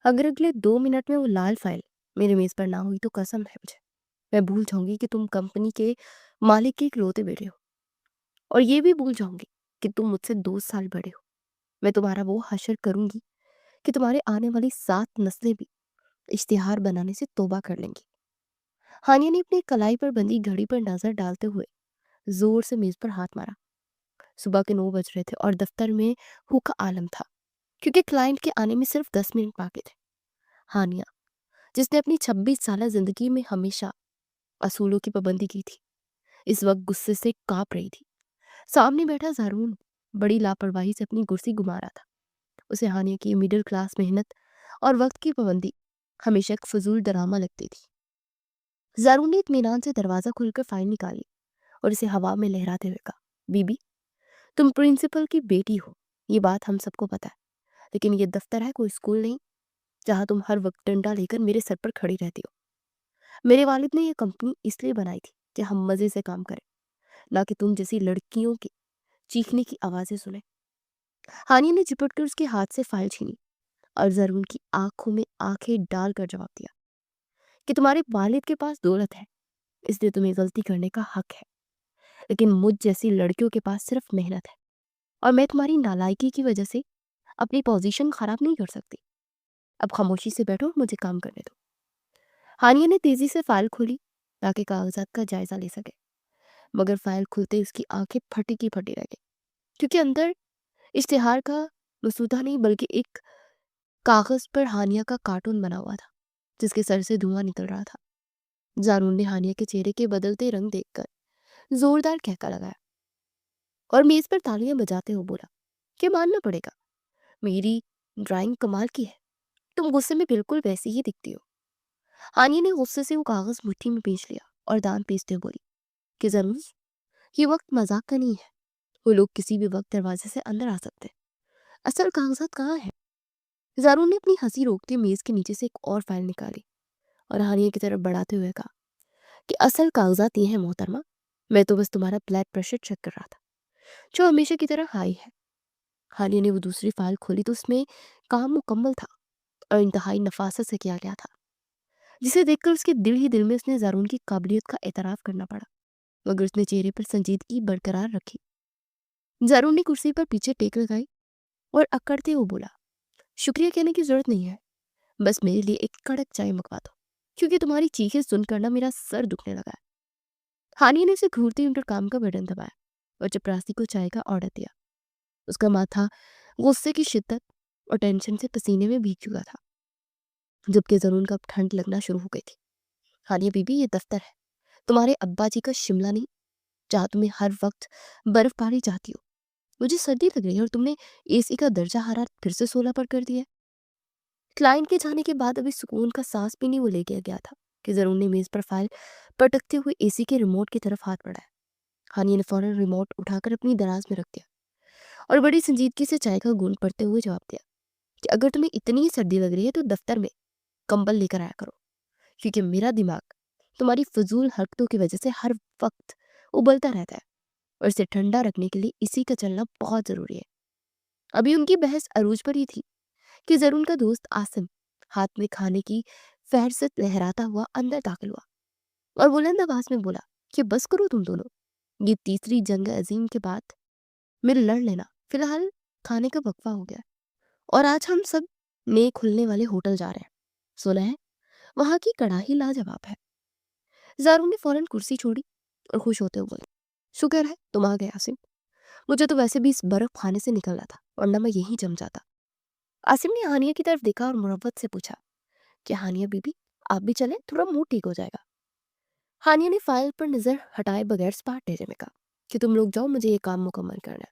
अगर अगले 2 मिनट में वो लाल फाइल मेरे मेज पर ना हुई तो कसम है मुझे, मैं भूल जाऊंगी कि तुम कंपनी के मालिक के इकलौते बेटे हो। और ये भी भूल जाऊंगी कि तुम मुझसे 2 साल बड़े हो। मैं तुम्हारा वो हशर करूंगी कि तुम्हारे आने वाली 7 नस्लें भी इश्तिहार बनाने से तौबा कर लेंगी। हानिया ने अपनी कलाई पर बंधी घड़ी पर नजर डालते हुए जोर से मेज पर हाथ मारा। सुबह के 9 बज रहे थे और दफ्तर में हुक्का आलम था, क्योंकि क्लाइंट के आने में सिर्फ 10 मिनट बाकी थे। हानिया, जिसने अपनी 26 साल जिंदगी में हमेशा असूलों की पाबंदी की थी, इस वक्त गुस्से से कांप रही थी। सामने बैठा ज़ारून बड़ी लापरवाही से अपनी कुर्सी घुमा रहा था। उसे हानिया की मिडिल क्लास मेहनत और वक्त की पाबंदी हमेशा एक फजूल ड्रामा लगती थी। ज़ारून ने इत्मीनान से दरवाज़ा खोलकर फाइल निकाली और इसे हवा में लहराते हुए कहा, बीबी, तुम प्रिंसिपल की बेटी हो, ये बात हम सबको पता है, लेकिन ये दफ्तर है, कोई स्कूल नहीं जहाँ तुम हर वक्त डंडा लेकर मेरे सर पर खड़ी रहती हो। मेरे वालिद ने यह कंपनी इसलिए बनाई थी कि हम मज़े से काम करें, ना कि तुम जैसी लड़कियों के चीखने की आवाज़ें सुने। हानिया ने चिपट कर उसके हाथ से फाइल छीनी और जरून की आंखों में आंखें डालकर जवाब दिया कि तुम्हारे वालिद के पास दौलत है, इसलिए तुम्हें गलती करने का हक है, लेकिन मुझ जैसी लड़कियों के पास सिर्फ मेहनत है, और मैं तुम्हारी नालायकी की वजह से अपनी पोजीशन खराब नहीं कर सकती। अब खामोशी से बैठो और मुझे काम करने दो। हानिया ने तेजी से फाइल खोली ताकि कागजात का जायजा ले सके, मगर फाइल खुलते ही उसकी आंखें फटी की फटी रह गई, क्योंकि अंदर इश्तिहार का मसूदा नहीं बल्कि एक कागज पर हानिया का कार्टून बना हुआ था, जिसके सर से धुआं निकल रहा था। जारून ने हानिया के चेहरे के बदलते रंग देखकर जोरदार कहका लगाया और मेज पर तालियां बजाते हुए बोला कि मानना पड़ेगा, मेरी ड्राइंग कमाल की है, तुम गुस्से में बिल्कुल वैसी ही दिखती हो। हानिया ने गुस्से से वो कागज मुट्ठी में पींच लिया और दांत पीसते हुए बोली कि जरूर ये वक्त मजाक का नहीं है, वो लोग किसी भी वक्त दरवाजे से अंदर आ सकते हैं। असल कागजात कहाँ है? जारून ने अपनी हंसी रोकते मेज के नीचे से एक और फाइल निकाली और हानिया की तरफ बढ़ाते हुए कहा कि असल कागजात ये हैं मोहतरमा, मैं तो बस तुम्हारा ब्लड प्रेशर चेक कर रहा था, जो हमेशा की तरह हाई है। हानिया ने वो दूसरी फाइल खोली तो उसमें काम मुकम्मल था और इंतहाई नफासत से किया गया था, जिसे देखकर उसके दिल ही दिल में उसने जारून की काबिलियत का एतराफ़ करना पड़ा, मगर उसने चेहरे पर संजीदगी बरकरार रखी। जारून ने कुर्सी पर पीछे टेक लगाई और अकड़ते हुए बोला, शुक्रिया कहने की जरूरत नहीं है, बस मेरे लिए एक कड़क चाय मंगवा दो, क्योंकि तुम्हारी चीखें सुनकर ना मेरा सर दुखने लगा है। हानिया ने उसे घूरते उनका काम का बटन दबाया और चपरासी को चाय का ऑर्डर दिया। उसका माथा गुस्से की शिद्दत और टेंशन से पसीने में भीग चुका था, जबकि जरून का अब ठंड लगना शुरू हो गई थी। हानिया बीबी, ये दफ्तर है, तुम्हारे अब्बा जी का शिमला नहीं, जहाँ तुम्हें हर वक्त बर्फबारी चाहती हो। मुझे सर्दी लग रही है और तुमने एसी का दर्जा हरारत फिर से 16 पर कर दिया है। क्लाइंट के जाने के बाद अभी सुकून का सांस भी नहीं वो ले गया था कि जरून ने मेज पर फाइल पटकते हुए एसी के रिमोट की तरफ हाथ बढ़ाया। हानिया ने फौरन रिमोट उठाकर अपनी दराज में रख दिया और बड़ी संजीदगी से चाय का घूंट पड़ते हुए जवाब दिया कि अगर तुम्हें इतनी ही सर्दी लग रही है तो दफ्तर में कंबल लेकर आया करो, क्योंकि मेरा दिमाग तुम्हारी फजूल हरकतों की वजह से हर वक्त उबलता रहता है और इसे ठंडा रखने के लिए इसी का चलना बहुत ज़रूरी है। अभी उनकी बहस अरूज पर ही थी कि जरून का दोस्त आसिम हाथ में खाने की फहरसत लहराता हुआ अंदर दाखिल हुआ और बुलंद आवाज में बोला कि बस करो तुम दोनों, ये तीसरी जंग अजीम के बाद मेरे लड़ लेना, फिलहाल खाने का वक्फा हो गया और आज हम सब नए खुलने वाले होटल जा रहे हैं, सुना है वहां की कढ़ाई लाजवाब है। जारून ने फौरन कुर्सी छोड़ी और खुश होते हुए बोली, शुक्र है तुम आ गए आसिम, मुझे तो वैसे भी इस बर्फ खाने से निकलना था और न मैं यहीं जम जाता। आसिम ने हानिया की तरफ देखा और मुरव्वत से पूछा कि हानिया बीबी, आप भी चलें, थोड़ा मूड ठीक हो जाएगा। हानिया ने फाइल पर नजर हटाए बगैर स्पार्ट ढेरे में कहा कि तुम लोग जाओ, मुझे ये काम मुकम्मल करना है,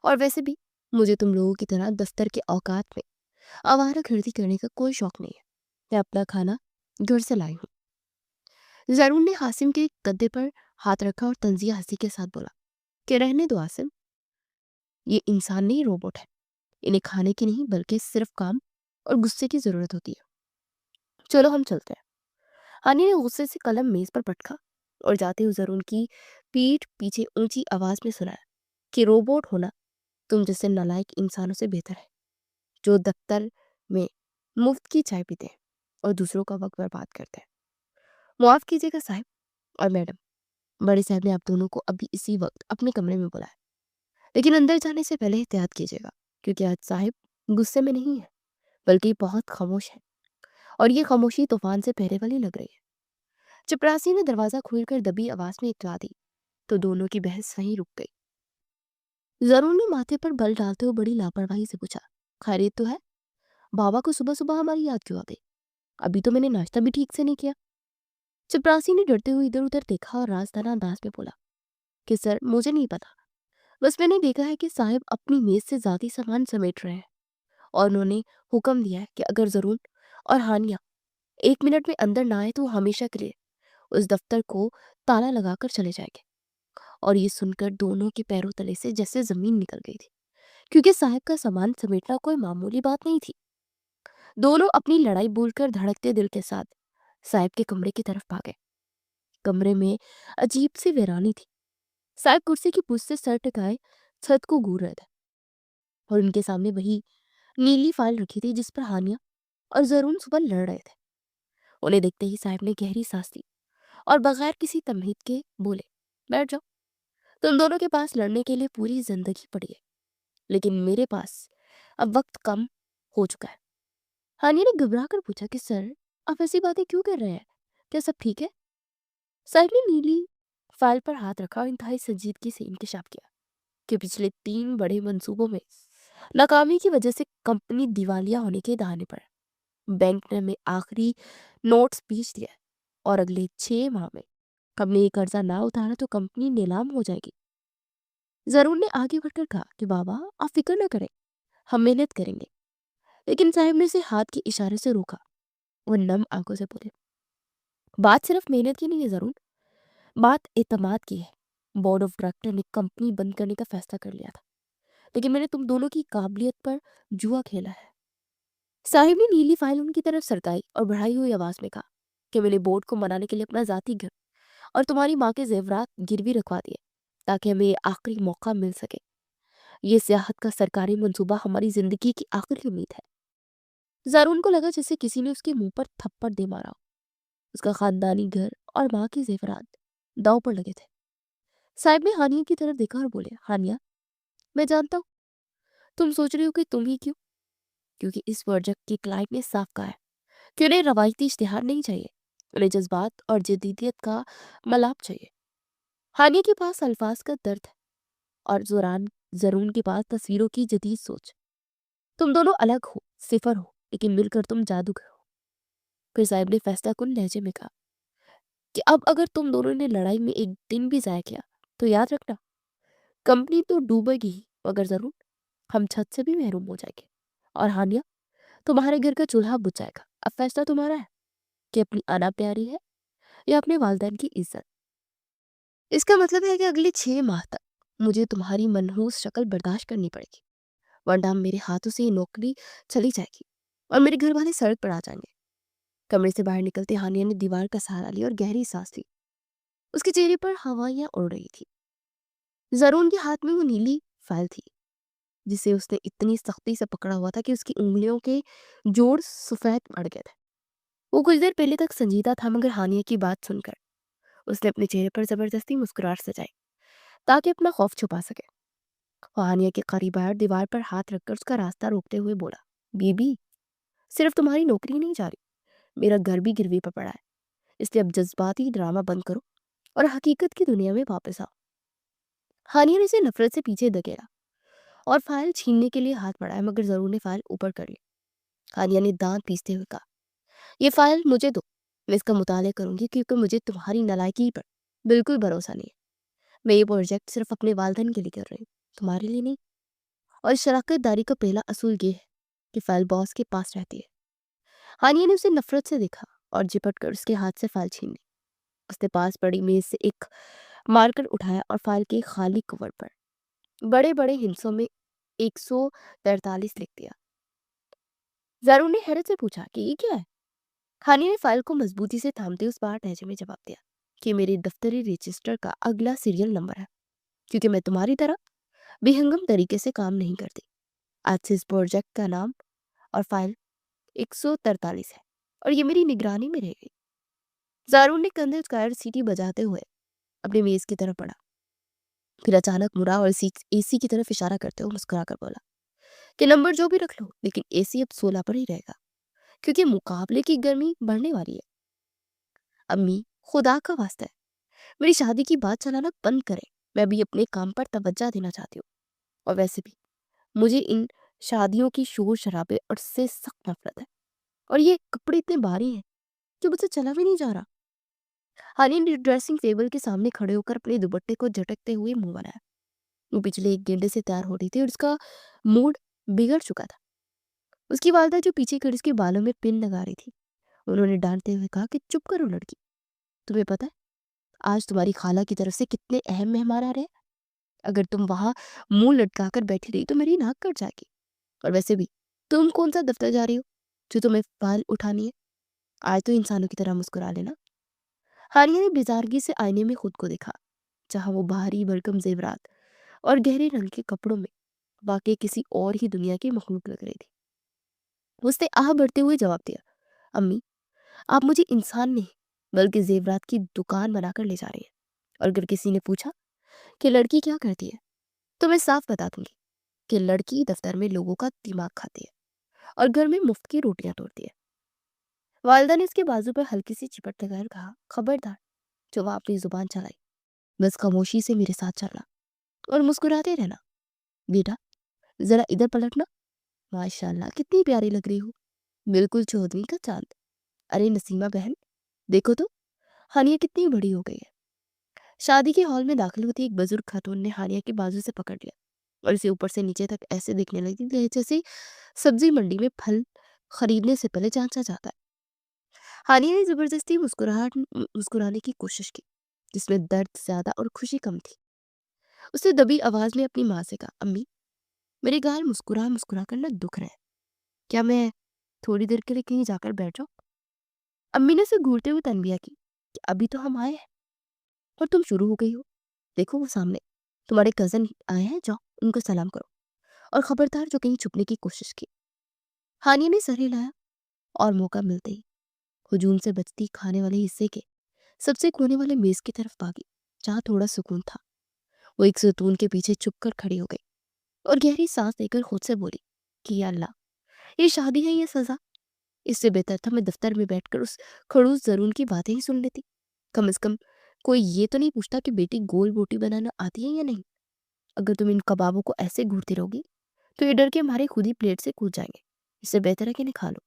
और वैसे भी मुझे तुम लोगों की तरह दफ्तर के औकात में आवारागर्दी करने का कोई शौक नहीं है, मैं अपना खाना घर से लाई हूँ। जरून ने हासिम के गद्दे पर हाथ रखा और तंजिया हंसी के साथ बोला कि रहने दो आसिम, ये इंसान नहीं रोबोट है, इन्हें खाने की नहीं बल्कि सिर्फ काम और गुस्से की जरूरत होती है, चलो हम चलते हैं। हानी ने गुस्से से कलम मेज पर पटका और जाते हुए जरून की पीठ पीछे ऊंची आवाज में सुनाया कि रोबोट होना तुम जैसे नालायक इंसानों से बेहतर है, जो दफ्तर में मुफ्त की चाय पीते हैं और दूसरों का वक्त बर्बाद करते हैं। मुआफ कीजिएगा साहब और मैडम, बड़े साहब ने आप दोनों को अभी इसी वक्त अपने कमरे में बुलाया, लेकिन अंदर जाने से पहले एहतियात कीजिएगा, क्योंकि आज साहब गुस्से में नहीं है, बल्कि बहुत खामोश है, और ये खामोशी तूफान से पहले वाली लग रही है। चपरासी ने दरवाजा खोलकर दबी आवाज में इत्तला दी तो दोनों की बहस वहीं रुक गई। जरूर ने माथे पर बल डालते हुए बड़ी लापरवाही से पूछा, खैरियत तो है? बाबा को सुबह सुबह हमारी याद क्यों आ गई? अभी तो मैंने नाश्ता भी ठीक से नहीं किया। चपरासी ने डरते हुए इधर उधर देखा और राजदाना अंदाज में बोला कि सर, मुझे नहीं पता, बस मैंने देखा है कि साहब अपनी मेज से जाती सामान समेट रहे हैं, और उन्होंने हुक्म दिया है कि अगर जरूर और हानिया 1 मिनट में अंदर ना आए तो वो हमेशा के लिए उस दफ्तर को ताला लगाकर चले जाएंगे। और ये सुनकर दोनों के पैरों तले से जैसे जमीन निकल गई थी, क्योंकि साहब का सामान समेटना कोई मामूली बात नहीं थी। दोनों अपनी लड़ाई भूलकर धड़कते दिल के साथ साहब के कमरे की तरफ भागे। कमरे में अजीब सी वीरानी थी। साहब कुर्सी की पूछ से सर टिकाए छत को घूर रहे थे, और उनके सामने वही नीली फाइल रखी थी जिस पर हानिया और जरून सुबह लड़ रहे थे। उन्हें देखते ही साहब ने गहरी सांस ली और बगैर किसी तमहीद के बोले, बैठ जाओ। तुम दोनों के पास लड़ने के लिए पूरी जिंदगी पड़ी है, लेकिन मेरे पास अब वक्त कम हो चुका है। हानिया ने घबरा कर पूछा कि सर, आप ऐसी बातें क्यों कर रहे हैं? क्या सब ठीक है? साहिब ने नीली फाइल पर हाथ रखा और इंतहाई संजीदगी से इंकशाफ किया कि पिछले 3 बड़े मंसूबों में नाकामी की वजह से कंपनी दिवालिया होने के दहाने पर है। बैंक ने हमें आखिरी नोट्स बेच दिया है, और अगले 6 माह में हमने ये कर्जा ना उतारा तो कंपनी नीलाम हो जाएगी। जरूर ने आगे बढ़कर कहा कि बाबा, आप फिक्र न करें, हम मेहनत करेंगे। लेकिन साहब ने उसे हाथ के इशारे से रोका। वो नम आंखों से बोले, बात सिर्फ मेहनत की नहीं है जरूर, बात एतमाद की है। बोर्ड ऑफ डायरेक्टर ने कंपनी बंद करने का फैसला कर लिया था, लेकिन मैंने तुम दोनों की काबिलियत पर जुआ खेला है। साहिब ने नीली फाइल उनकी तरफ सरकाई और बढ़ाई हुई आवाज में कहा कि मैंने बोर्ड को मनाने के लिए अपना जाती घर और तुम्हारी माँ के जेवरात गिरवी रखवा दिए, ताकि हमें ये आखिरी मौका मिल सके। ये सियाहत का सरकारी मंसूबा हमारी जिंदगी की आखिरी उम्मीद है। जरून को लगा जैसे किसी ने उसके मुंह पर थप्पड़ दे मारा हो। उसका खानदानी घर और माँ के जेवरात दांव पर लगे थे। साहिब ने हानिया की तरफ देखा और बोले, हानिया, मैं जानता हूँ तुम सोच रही हो कि तुम ही क्यों, क्योंकि इस प्रोजेक्ट की क्लाइंट ने साफ कहा है कि उन्हें रवायती इश्तिहार नहीं चाहिए, उन्हें जज्बात और जदीदियत का मलाप चाहिए। हानिया के पास अल्फाज का दर्द है और जरून के पास तस्वीरों की जदीद सोच। तुम दोनों अलग हो, सिफर हो, लेकिन मिलकर तुम जादूगर हो। फिर साहिब ने फैसला कुन लहजे में कहा कि अब अगर तुम दोनों ने लड़ाई में एक दिन भी जाया किया तो याद रखना, कंपनी तो डूबेगी ही, मगर जरूर हम छत से भी महरूम हो जाएंगे। और हानिया, तुम्हारे घर का चूल्हा बुझ जाएगा। अब फैसला तुम्हारा है कि अपनी आना प्यारी है या अपने वालिदैन की इज्जत। इसका मतलब है कि अगले 6 माह तक मुझे तुम्हारी मनहूस शक्ल बर्दाश्त करनी पड़ेगी, वरना मेरे हाथों से ये नौकरी चली जाएगी और मेरे घर वाले सड़क पर आ जाएंगे। कमरे से बाहर निकलते हानिया ने दीवार का सहारा लिया और गहरी सांस ली। उसके चेहरे पर हवाइयां उड़ रही थी। जरून के हाथ में वो नीली फाइल थी जिसे उसने इतनी सख्ती से पकड़ा हुआ था कि उसकी उंगलियों के जोड़ सफेद पड़ गए थे। वो कुछ देर पहले तक संजीदा था, मगर हानिया की बात सुनकर उसने अपने चेहरे पर जबरदस्ती मुस्कुराहट सजाई ताकि अपना खौफ छुपा सके। वो हानिया के करीब आया और दीवार पर हाथ रखकर उसका रास्ता रोकते हुए बोला, बीबी, सिर्फ तुम्हारी नौकरी नहीं जा रही, मेरा घर भी गिरवी पर पड़ा है। इसलिए अब जज्बाती ड्रामा बंद करो और हकीकत की दुनिया में वापस आओ। हानिया ने इसे नफरत से पीछे धकेला और फाइल छीनने के लिए हाथ बढ़ाया, मगर जरूर ने फाइल ऊपर कर ली। हानिया ने दांत पीसते हुए कहा, ये फाइल मुझे दो, मैं इसका मुताला करूंगी, क्योंकि मुझे तुम्हारी नालायकी पर बिल्कुल भरोसा नहीं है। मैं ये प्रोजेक्ट सिर्फ अपने वालिदैन के लिए कर रही हूँ, तुम्हारे लिए नहीं। और शराकत दारी का पहला असूल ये है कि फाइल बॉस के पास रहती है। हानिया ने उसे नफरत से देखा और झिपट कर उसके हाथ से फाइल छीन ली। उसने पास पड़ी मेज से एक मार्कर उठाया और फाइल के खाली कवर पर बड़े बड़े हिंसों में 143 लिख दिया। जरूर ने हैरत से पूछा कि ये क्या है? हानिया ने फाइल को मजबूती से थामते उस बार लहजे में जवाब दिया कि मेरे दफ्तरी रजिस्टर का अगला सीरियल नंबर है, क्योंकि मैं तुम्हारी तरह बेहंगम तरीके से काम नहीं करती। आज से इस प्रोजेक्ट का नाम और फाइल 143 है और ये मेरी निगरानी में रह गई। ज़ारून ने कंधे उचकाकर सीटी बजाते हुए अपनी मेज़ की तरफ बढ़ा, फिर अचानक मुड़ा और एसी की तरफ इशारा करते हुए मुस्कुराकर बोला कि नंबर जो भी रख लो, लेकिन एसी अब 16 पर ही रहेगा, क्योंकि मुकाबले की गर्मी बढ़ने वाली है। अम्मी, खुदा का वास्ता है, मेरी शादी की बात चलाना बंद करें। मैं भी अपने काम पर तवज्जो देना चाहती हूँ। और वैसे भी मुझे इन शादियों की शोर शराबे और से सख्त नफरत है। और ये कपड़े इतने भारी हैं जो मुझसे चला भी नहीं जा रहा। हानी ने ड्रेसिंग टेबल के सामने खड़े होकर अपने दुपट्टे को झटकते हुए मुंह बनाया। वो पिछले 1 घंटे से तैयार हो रही थी और उसका मूड बिगड़ चुका था। उसकी वालदा जो पीछे खड़ी उसके बालों में पिन लगा रही थी, उन्होंने डांटते हुए कहा कि चुप करो लड़की, तुम्हें पता है आज तुम्हारी खाला की तरफ से कितने अहम मेहमान आ रहे हैं। अगर तुम वहां मुंह लटकाकर बैठी रही तो मेरी नाक कट जाएगी। और वैसे भी तुम कौन सा दफ्तर जा रही हो जो तुम्हें फाइल उठानी है? आज तो इंसानों की तरह मुस्कुरा लेना। हानिया ने बेजारगी से आईने में खुद को देखा, जहां वो भारी भरकम जेवरात और गहरे रंग के कपड़ों में वाकई किसी और ही दुनिया की मखलूक लग रही थी। उसने आह भरते हुए जवाब दिया, अम्मी, आप मुझे इंसान नहीं बल्कि जेवरात की दुकान बनाकर ले जा रही हैं। और अगर किसी ने पूछा कि लड़की क्या करती है, तो मैं साफ बता दूंगी कि लड़की दफ्तर में लोगों का दिमाग खाती है और घर में मुफ्त की रोटियां तोड़ती है। वालिदा ने उसके बाजू पर हल्की सी चिपट लगाकर कहा, खबरदार जो वहां अपनी जुबान चलाई, बस खामोशी से मेरे साथ चलना और मुस्कुराते रहना। बेटा, जरा इधर पलटना। माशाल्लाह कितनी प्यारी लग रही हो, बिल्कुल चौधरी का चांद। अरे नसीमा बहन, देखो तो हानिया कितनी बड़ी हो गई है। शादी के हॉल में दाखिल होती एक बुजुर्ग खातून ने हानिया के बाजू से पकड़ लिया और इसे ऊपर से नीचे तक ऐसे देखने लगी जैसे सब्जी मंडी में फल खरीदने से पहले जांचा जाता है। हानिया ने जबरदस्ती मुस्कुराने की कोशिश की, जिसमें दर्द ज्यादा और खुशी कम थी। उसने दबी आवाज में अपनी माँ से कहा, अम्मी, मेरे गाल मुस्कुरा मुस्कुरा कर ना दुख रहे हैं, क्या मैं थोड़ी देर के लिए कहीं जाकर बैठ जाऊं? अम्मी ने उसे घूरते हुए तनबिया की कि अभी तो हम आए हैं और तुम शुरू हो गई हो। देखो वो सामने तुम्हारे कजन आए हैं, जाओ उनको सलाम करो। और खबरदार जो कहीं छुपने की कोशिश की। हानिया ने सर हिलाया और मौका मिलते ही हुजूम से बचती खाने वाले हिस्से के सबसे कोने वाले मेज की तरफ भागी, जहाँ थोड़ा सुकून था। वो एक सतून के पीछे चुप कर खड़ी हो गई और गहरी सांस लेकर खुद से बोली कि या अल्लाह, ये शादी है, ये सजा। इससे बेहतर था मैं दफ्तर में बैठकर उस खड़ूस जरून की बातें ही सुन लेती। कम से कम कोई ये तो नहीं पूछता कि बेटी गोल रोटी बनाना आती है या नहीं। अगर तुम इन कबाबों को ऐसे घूरती रहोगी तो ये डर के हमारे खुद ही प्लेट से कूद जाएंगे। इससे बेहतर है कि इन्हें खा लो।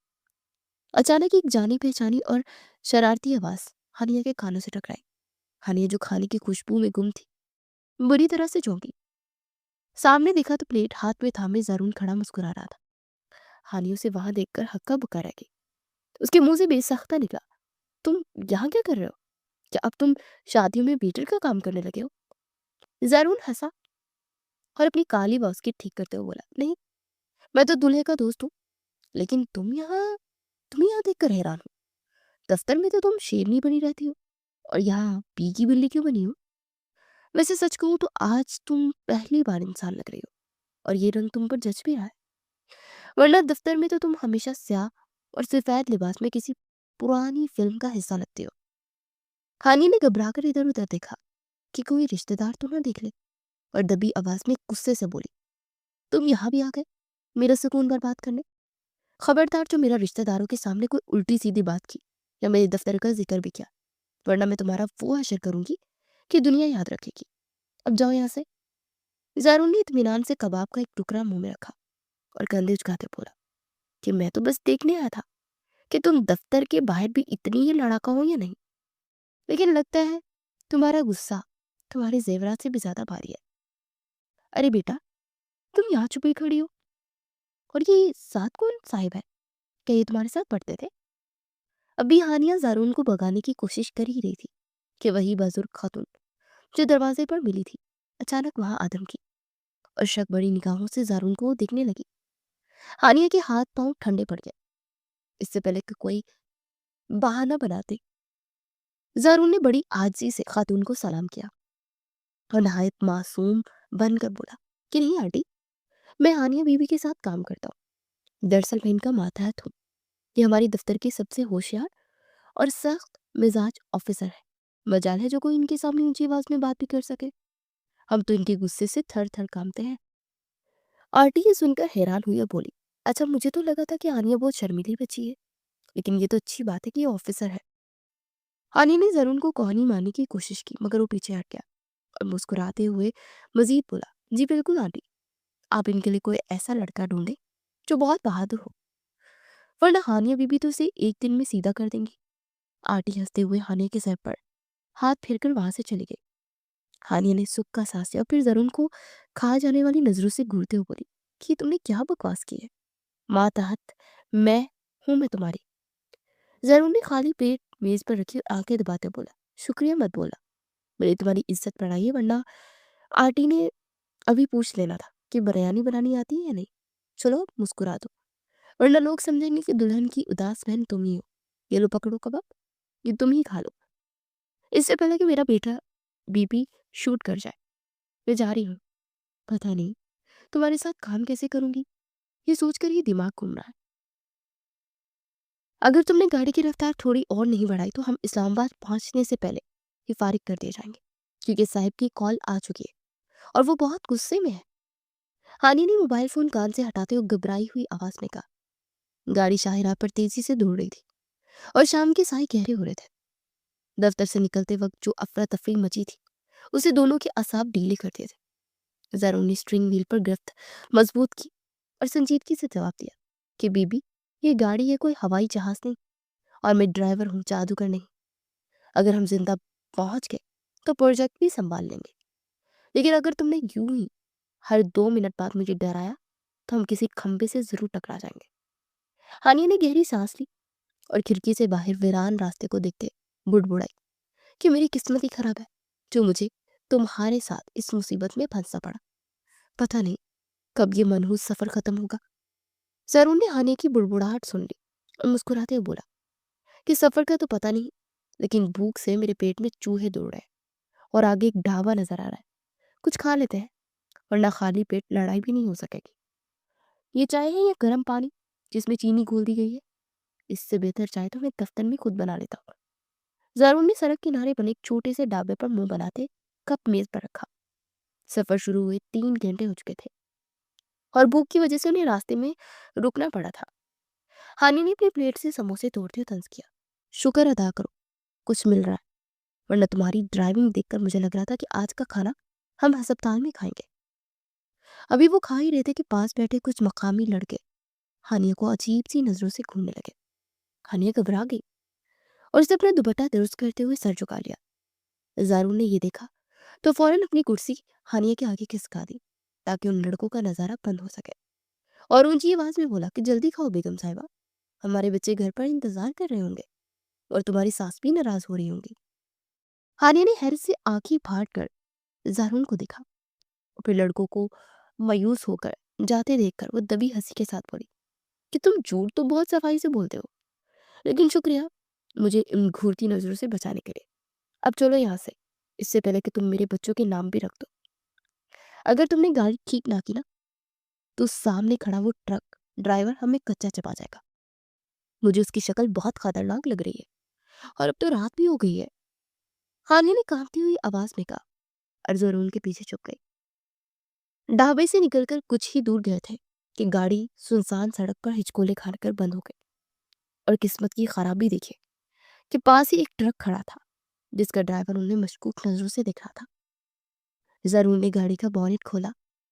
अचानक एक जानी पहचानी और शरारती आवाज हानिया के कानों से टकराई। हानिया जो खाने की खुशबू में गुम थी, बुरी तरह से चौंकी। सामने देखा तो प्लेट हाथ में थामे जरून खड़ा मुस्कुरा रहा था। हानिया उसे वहां देखकर हक्का बक्का रह गई। उसके मुंह से बेसख्ता निकला, तुम यहाँ क्या कर रहे हो? क्या अब तुम शादियों में वेटर का काम करने लगे हो? जरून हंसा और अपनी काली बाउस्की ठीक करते हुए बोला, नहीं, मैं तो दूल्हे का दोस्त हूँ। लेकिन तुम्हें यहाँ देखकर हैरान हूँ। दफ्तर में तो तुम शेरनी बनी रहती हो और यहाँ पी की बिल्ली क्यों बनी हो? वैसे सच कहूँ तो आज तुम पहली बार इंसान लग रही हो और ये रंग तुम पर जच भी रहा है, वरना दफ्तर में तो तुम हमेशा स्याह और सफेद लिबास में किसी पुरानी फिल्म का हिस्सा लगती हो। हानी ने घबरा कर इधर उधर देखा कि कोई रिश्तेदार तो ना देख ले, और दबी आवाज में गुस्से से बोली, तुम यहाँ भी आ गए मेरा सुकून बर्बाद करने। खबरदार जो मेरा रिश्तेदारों के सामने कोई उल्टी सीधी बात की या मेरे दफ्तर का जिक्र भी किया, वरना मैं तुम्हारा वो हशर करूंगी कि दुनिया याद रखेगी। अब जाओ यहाँ से। ज़ारून ने इत्मीनान से कबाब का एक टुकड़ा मुंह में रखा और कंधे झुकाते बोला कि मैं तो बस देखने आया था कि तुम दफ्तर के बाहर भी इतनी ही लड़ाका हो या नहीं, लेकिन लगता है तुम्हारा गुस्सा तुम्हारे जेवरात से भी ज्यादा भारी है। अरे बेटा, तुम यहाँ छुपी खड़ी हो, और ये साथ कौन साहिब है? क्या ये तुम्हारे साथ पढ़ते थे? अभी हानिया ज़ारून को भगाने की कोशिश कर ही रही थी कि वही बुजुर्ग खातून जो दरवाजे पर मिली थी अचानक वहां आदम की और शक बड़ी निगाहों से ज़ारून को देखने लगी। हानिया के हाथ पांव ठंडे पड़ गए। इससे पहले कि कोई बहाना बनाते, ज़ारून ने बड़ी आजी से खातून को सलाम किया और नहायत मासूम बनकर बोला कि नहीं आंटी, मैं हानिया बीबी के साथ काम करता हूँ। दरअसल मैं इनका मातहत हूँ। یہ ہماری دفتر کے سب سے ہوشیار اور سخت مزاج آفیسر ہے، مجال ہے جو کوئی ان کے سامنے اونچی آواز میں بات بھی کر سکے۔ ہم تو ان کے غصے سے تھر تھر کانپتے ہیں۔ آرٹی یہ سن کر حیران ہوئی اور بولی، اچھا مجھے تو لگا تھا کہ آنیا بہت شرمیلی بچی ہے، لیکن یہ تو اچھی بات ہے کہ یہ آفیسر ہے۔ آنیا نے زرون کو کہانی ماننے کی کوشش کی مگر وہ پیچھے ہٹ گیا اور مسکراتے ہوئے مزید بولا، جی بالکل آنٹی، آپ ان کے لیے کوئی ایسا لڑکا ڈھونڈیں جو بہت بہادر ہو، ورنہ ہانیہ بی بی تو اسے ایک دن میں سیدھا کر دیں گی۔ آرٹی ہنستے ہوئے ہانیہ کے سر پر ہاتھ پھیر کر وہاں سے چلی گئی۔ ہانیہ نے سکھ کا سانس لیا اور پھر زرون کو کھا جانے والی نظروں سے گھورتے ہوئے بولی کہ تم نے کیا بکواس کی ہے، ماتحت میں ہوں میں تمہاری۔ زرون نے خالی پیٹ میز پر رکھی اور آنکھیں دباتے بولا، شکریہ مت بولا، میں نے تمہاری عزت بڑھائی ہے، ورنہ آرٹی نے ابھی پوچھ لینا تھا کہ بریانی بنانی آتی ہے یا نہیں۔ چلو اب مسکرا دو، ورنہ لوگ سمجھیں گے کہ دلہن کی اداس بہن تم ہی ہو۔ یہ لو پکڑو کباب، یہ تم ہی کھا لو، اس سے پہلے کہ میرا بیٹا بی پی شوٹ کر جائے۔ میں جا رہی ہوں، پتہ نہیں تمہارے ساتھ کام کیسے کروں گی، یہ سوچ کر ہی دماغ گھوم رہا ہے۔ اگر تم نے گاڑی کی رفتار تھوڑی اور نہیں بڑھائی تو ہم اسلام آباد پہنچنے سے پہلے ہی فارغ کر دیے جائیں گے، کیونکہ صاحب کی کال آ چکی ہے اور وہ بہت غصے میں ہے۔ ہانی نے موبائل فون کان سے ہٹاتے ہوئے گھبرائی ہوئی آواز میں کہا۔ گاڑی شاہراہ پر تیزی سے دوڑ رہی تھی اور شام کے سائے گہرے ہو رہے تھے۔ دفتر سے نکلتے وقت جو افراتفری مچی تھی اسے دونوں کے اعصاب ڈھیلے کر دیے تھے۔ زرون نے اسٹرنگ وہیل پر گرفت مضبوط کی اور سنجیدگی سے جواب دیا کہ بی بی، یہ گاڑی ہے، کوئی ہوائی جہاز نہیں، اور میں ڈرائیور ہوں، جادوگر نہیں۔ اگر ہم زندہ پہنچ گئے تو پروجیکٹ بھی سنبھال لیں گے، لیکن اگر تم نے یوں ہی ہر 2 منٹ بعد مجھے ڈرایا تو ہم کسی کھمبے سے ضرور ٹکرا جائیں گے۔ ہانیہ نے گہری سانس لی اور کھڑکی سے باہر ویران راستے کو دیکھتے بڑبڑائی کہ میری قسمت ہی خراب ہے جو مجھے تمہارے ساتھ اس مصیبت میں پھنسنا پڑا۔ پتہ نہیں کب یہ منحوس سفر ختم ہوگا۔ زرون نے ہانیہ کی بڑبڑاہٹ سن لی اور مسکراتے ہوئے بولا کہ سفر کا تو پتہ نہیں، لیکن بھوک سے میرے پیٹ میں چوہے دوڑ رہے ہیں اور آگے ایک ڈھابا نظر آ رہا ہے، کچھ کھا لیتے ہیں، ورنہ خالی پیٹ لڑائی بھی نہیں ہو سکے گی۔ یہ چائے ہے یا گرم پانی جس میں چینی گھول دی گئی ہے؟ اس سے بہتر چائے تو میں دفتر میں خود بنا لیتا ہوں۔ زارون نے سڑک کنارے بنے ایک چھوٹے سے ڈھابے پر منہ بناتے کپ میز پر رکھا۔ سفر شروع ہوئے 3 گھنٹے ہو چکے تھے اور بھوک کی وجہ سے انہیں راستے میں رکنا پڑا تھا۔ ہانی نے اپنی پلیٹ سے سموسے توڑتے ہوئے طنز کیا، شکر ادا کرو کچھ مل رہا ہے، ورنہ تمہاری ڈرائیونگ دیکھ کر مجھے لگ رہا تھا کہ آج کا کھانا ہم ہسپتال میں کھائیں گے۔ ابھی وہ کھا ہی رہے تھے کہ پاس بیٹھے کچھ مقامی لڑکے ہانیہ کو عجیب سی نظروں سے گھورنے لگے۔ ہانیہ گھبرا گئی اور اسے اپنا دوپٹہ درست کرتے ہوئے سر جھکا لیا۔ زارون نے یہ دیکھا تو فوراً اپنی کرسی ہانیہ کے آگے کھسکا دی تاکہ ان لڑکوں کا نظارہ بند ہو سکے، اور اونچی آواز میں بولا کہ جلدی کھاؤ بیگم صاحبہ، ہمارے بچے گھر پر انتظار کر رہے ہوں گے اور تمہاری ساس بھی ناراض ہو رہی ہوں گی۔ ہانیہ نے حیرت سے آنکھیں پھاڑ کر زارون کو دیکھا اور پھر لڑکوں کو مایوس ہو کر جاتے دیکھ کر وہ دبی ہنسی کے ساتھ بولی کہ تم جھوٹ تو بہت صفائی سے بولتے ہو، لیکن شکریہ مجھے ان گھورتی نظروں سے بچانے کے لیے۔ اب چلو یہاں سے، اس سے پہلے کہ تم میرے بچوں کے نام بھی رکھ دو۔ اگر تم نے گاڑی ٹھیک نہ کی نا تو سامنے کھڑا وہ ٹرک ڈرائیور ہمیں کچا چبا جائے گا۔ مجھے اس کی شکل بہت خطرناک لگ رہی ہے اور اب تو رات بھی ہو گئی ہے۔ ہانیہ نے کانپتی ہوئی آواز میں کہا اور زرون کے پیچھے چھپ گئی۔ ڈھابے سے نکل کر کچھ ہی دور گئے تھے کہ گاڑی سنسان سڑک پر ہچکولے کھا کر بند ہو گئی، اور قسمت کی خرابی دیکھے کہ پاس ہی ایک ٹرک کھڑا تھا جس کا ڈرائیور انہیں مشکوک نظروں سے دیکھ رہا تھا۔ زرون نے گاڑی کا بونٹ کھولا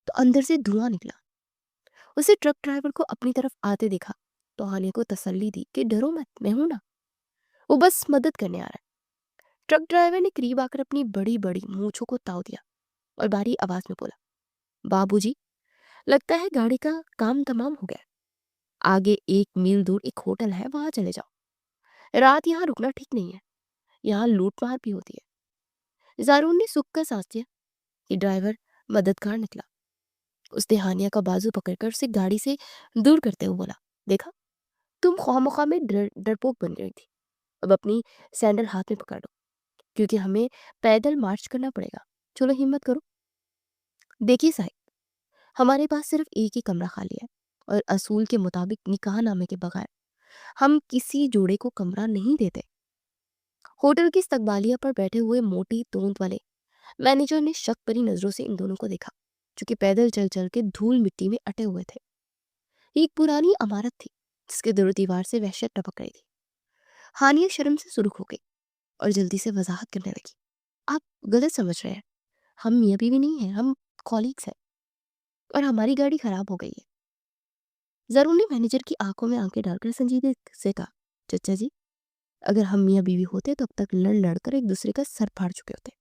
تو اندر سے دھواں نکلا۔ اسے ٹرک ڈرائیور کو اپنی طرف آتے دیکھا تو ہانیہ کو تسلی دی کہ ڈرو مت، میں ہوں نا، وہ بس مدد کرنے آ رہا ہے۔ ٹرک ڈرائیور نے قریب آ کر اپنی بڑی بڑی مونچھوں کو تاؤ دیا اور بھاری آواز میں بولا، بابو جی لگتا ہے گاڑی کا کام تمام ہو گیا، آگے 1 میل دور ایک ہوٹل ہے، وہاں چلے جاؤ، رات یہاں رکنا ٹھیک نہیں ہے، یہاں لوٹ مار بھی ہوتی ہے۔ زارون نے سکھ کا سانس لیا کہ ڈرائیور مددگار نکلا۔ اس نے ہانیہ کا بازو پکڑ کر اسے گاڑی سے دور کرتے ہوئے بولا، دیکھا تم خواہ مخواہ میں ڈرپوک بن گئی تھی، اب اپنی سینڈل ہاتھ میں پکڑ لو کیونکہ ہمیں پیدل مارچ کرنا پڑے گا، چلو ہمت کرو۔ دیکھیے صاحب، ہمارے پاس صرف ایک ہی کمرہ خالی ہے اور اصول کے مطابق نکاح نامے کے بغیر ہم کسی جوڑے کو کمرہ نہیں دیتے۔ ہوٹل کی استقبالیہ پر بیٹھے ہوئے موٹی تونت والے مینیجر نے شک بھری نظروں سے ان دونوں کو دیکھا، جو کہ پیدل چل چل کے دھول مٹی میں اٹے ہوئے تھے۔ یہ ایک پرانی عمارت تھی جس کے در و دیوار سے وحشت ٹپک رہی تھی۔ ہانیہ شرم سے سرخ ہو گئی اور جلدی سے وضاحت کرنے لگی، آپ غلط سمجھ رہے ہیں، ہم میاں بیوی نہیں ہیں، ہم کولیگس ہیں، اور ہماری گاڑی خراب ہو گئی ہے۔ ضرور نے مینیجر کی آنکھوں میں آنکھیں ڈال کر سنجیدگی سے کہا، چچا جی، اگر ہم میاں بیوی ہوتے تو اب تک لڑ لڑ کر ایک دوسرے کا سر پھاڑ چکے ہوتے،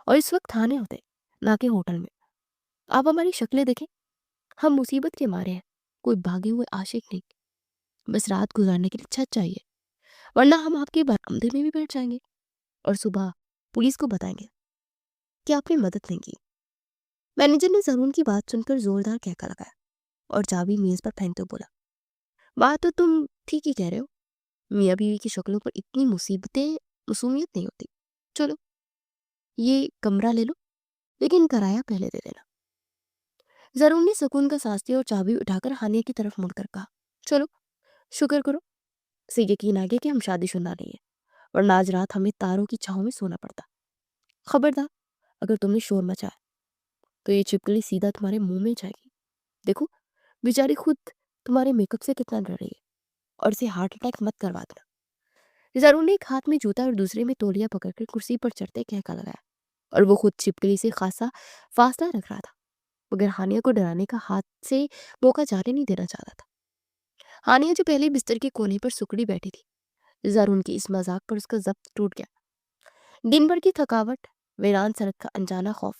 اور اس وقت تھانے ہوتے، نہ کہ ہوٹل میں۔ آپ ہماری شکلیں دیکھیں، ہم مصیبت کے مارے ہیں، کوئی بھاگے ہوئے عاشق نہیں، بس رات گزارنے کے لیے چھت چاہیے، ورنہ ہم آپ کے برآمدے میں بھی بیٹھ جائیں گے اور صبح پولیس کو بتائیں گے کہ آپ نے مدد نہیں کی۔ مینیجر نے ضرور کی بات سن کر زوردار کہکا لگایا اور چابی میز پر پھینکتے بولا، بات تو تم ٹھیک ہی کہہ رہے ہو، میاں بیوی کی شکلوں پر اتنی مصومیت نہیں ہوتی۔ چلو یہ کمرہ لے لو، لیکن کرایہ پہلے دے دینا۔ ضرور نے سکون کا سانس لیا اور چابی اٹھا کر ہانیہ کی طرف مڑ کر کہا، چلو شکر کرو، اسے یقین آ گیا کہ ہم شادی شدہ نہیں ہیں، ورنہ آج رات ہمیں تاروں کی چھاؤں میں سونا پڑتا۔ خبردار، اگر تم نے شور مچایا تو یہ چھپکلی سیدھا تمہارے منہ میں جائے گی۔ دیکھو بیچاری خود تمہارے میک اپ سے کتنا ڈر رہی ہے، اور اسے ہارٹ اٹیک مت کروا دینا۔ ضرور نے ایک ہاتھ میں جوتا اور دوسرے میں تولیہ پکڑ کر کرسی پر چڑھتے کہکا لگایا، اور وہ خود چھپکلی سے خاصا فاصلہ رکھ رہا تھا، مگر ہانیہ کو ڈرانے کا ہاتھ سے موقع جانے نہیں دینا چاہتا تھا۔ ہانیہ جو پہلے بستر کے کونے پر سکڑی بیٹھی تھی، ضرور کی اس مذاق پر اس کا ضبط ٹوٹ گیا۔ دن بھر کی تھکاوٹ، ویران سڑک کا انجانا خوف،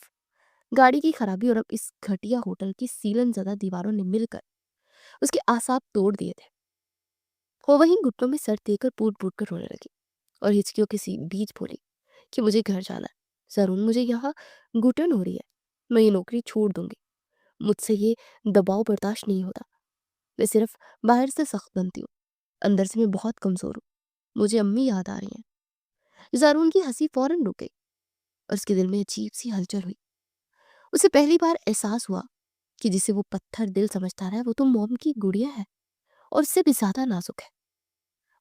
گاڑی کی خرابی اور اب اس گھٹیا ہوٹل کی سیلن زدہ دیواروں نے مل کر اس کے اعصاب توڑ دیے تھے۔ وہ وہیں گھٹنوں میں سر دے کر پوٹ پوٹ کر رونے لگی اور ہچکیوں کے بیچ بولی کہ مجھے گھر جانا ہے، ضرور مجھے یہاں گھٹن ہو رہی ہے، میں یہ نوکری چھوڑ دوں گی، مجھ سے یہ دباؤ برداشت نہیں ہوتا، میں صرف باہر سے سخت بنتی ہوں، اندر سے میں بہت کمزور ہوں، مجھے امی یاد آ رہی ہیں۔ ضرور کی ہنسی فوراً رک گئی اور اس کے دل میں عجیب سی ہلچل ہوئی۔ اسے پہلی بار احساس ہوا کہ جسے وہ پتھر دل سمجھتا رہا ہے وہ تو موم کی گڑیا ہے اور اس سے بھی زیادہ نازک ہے۔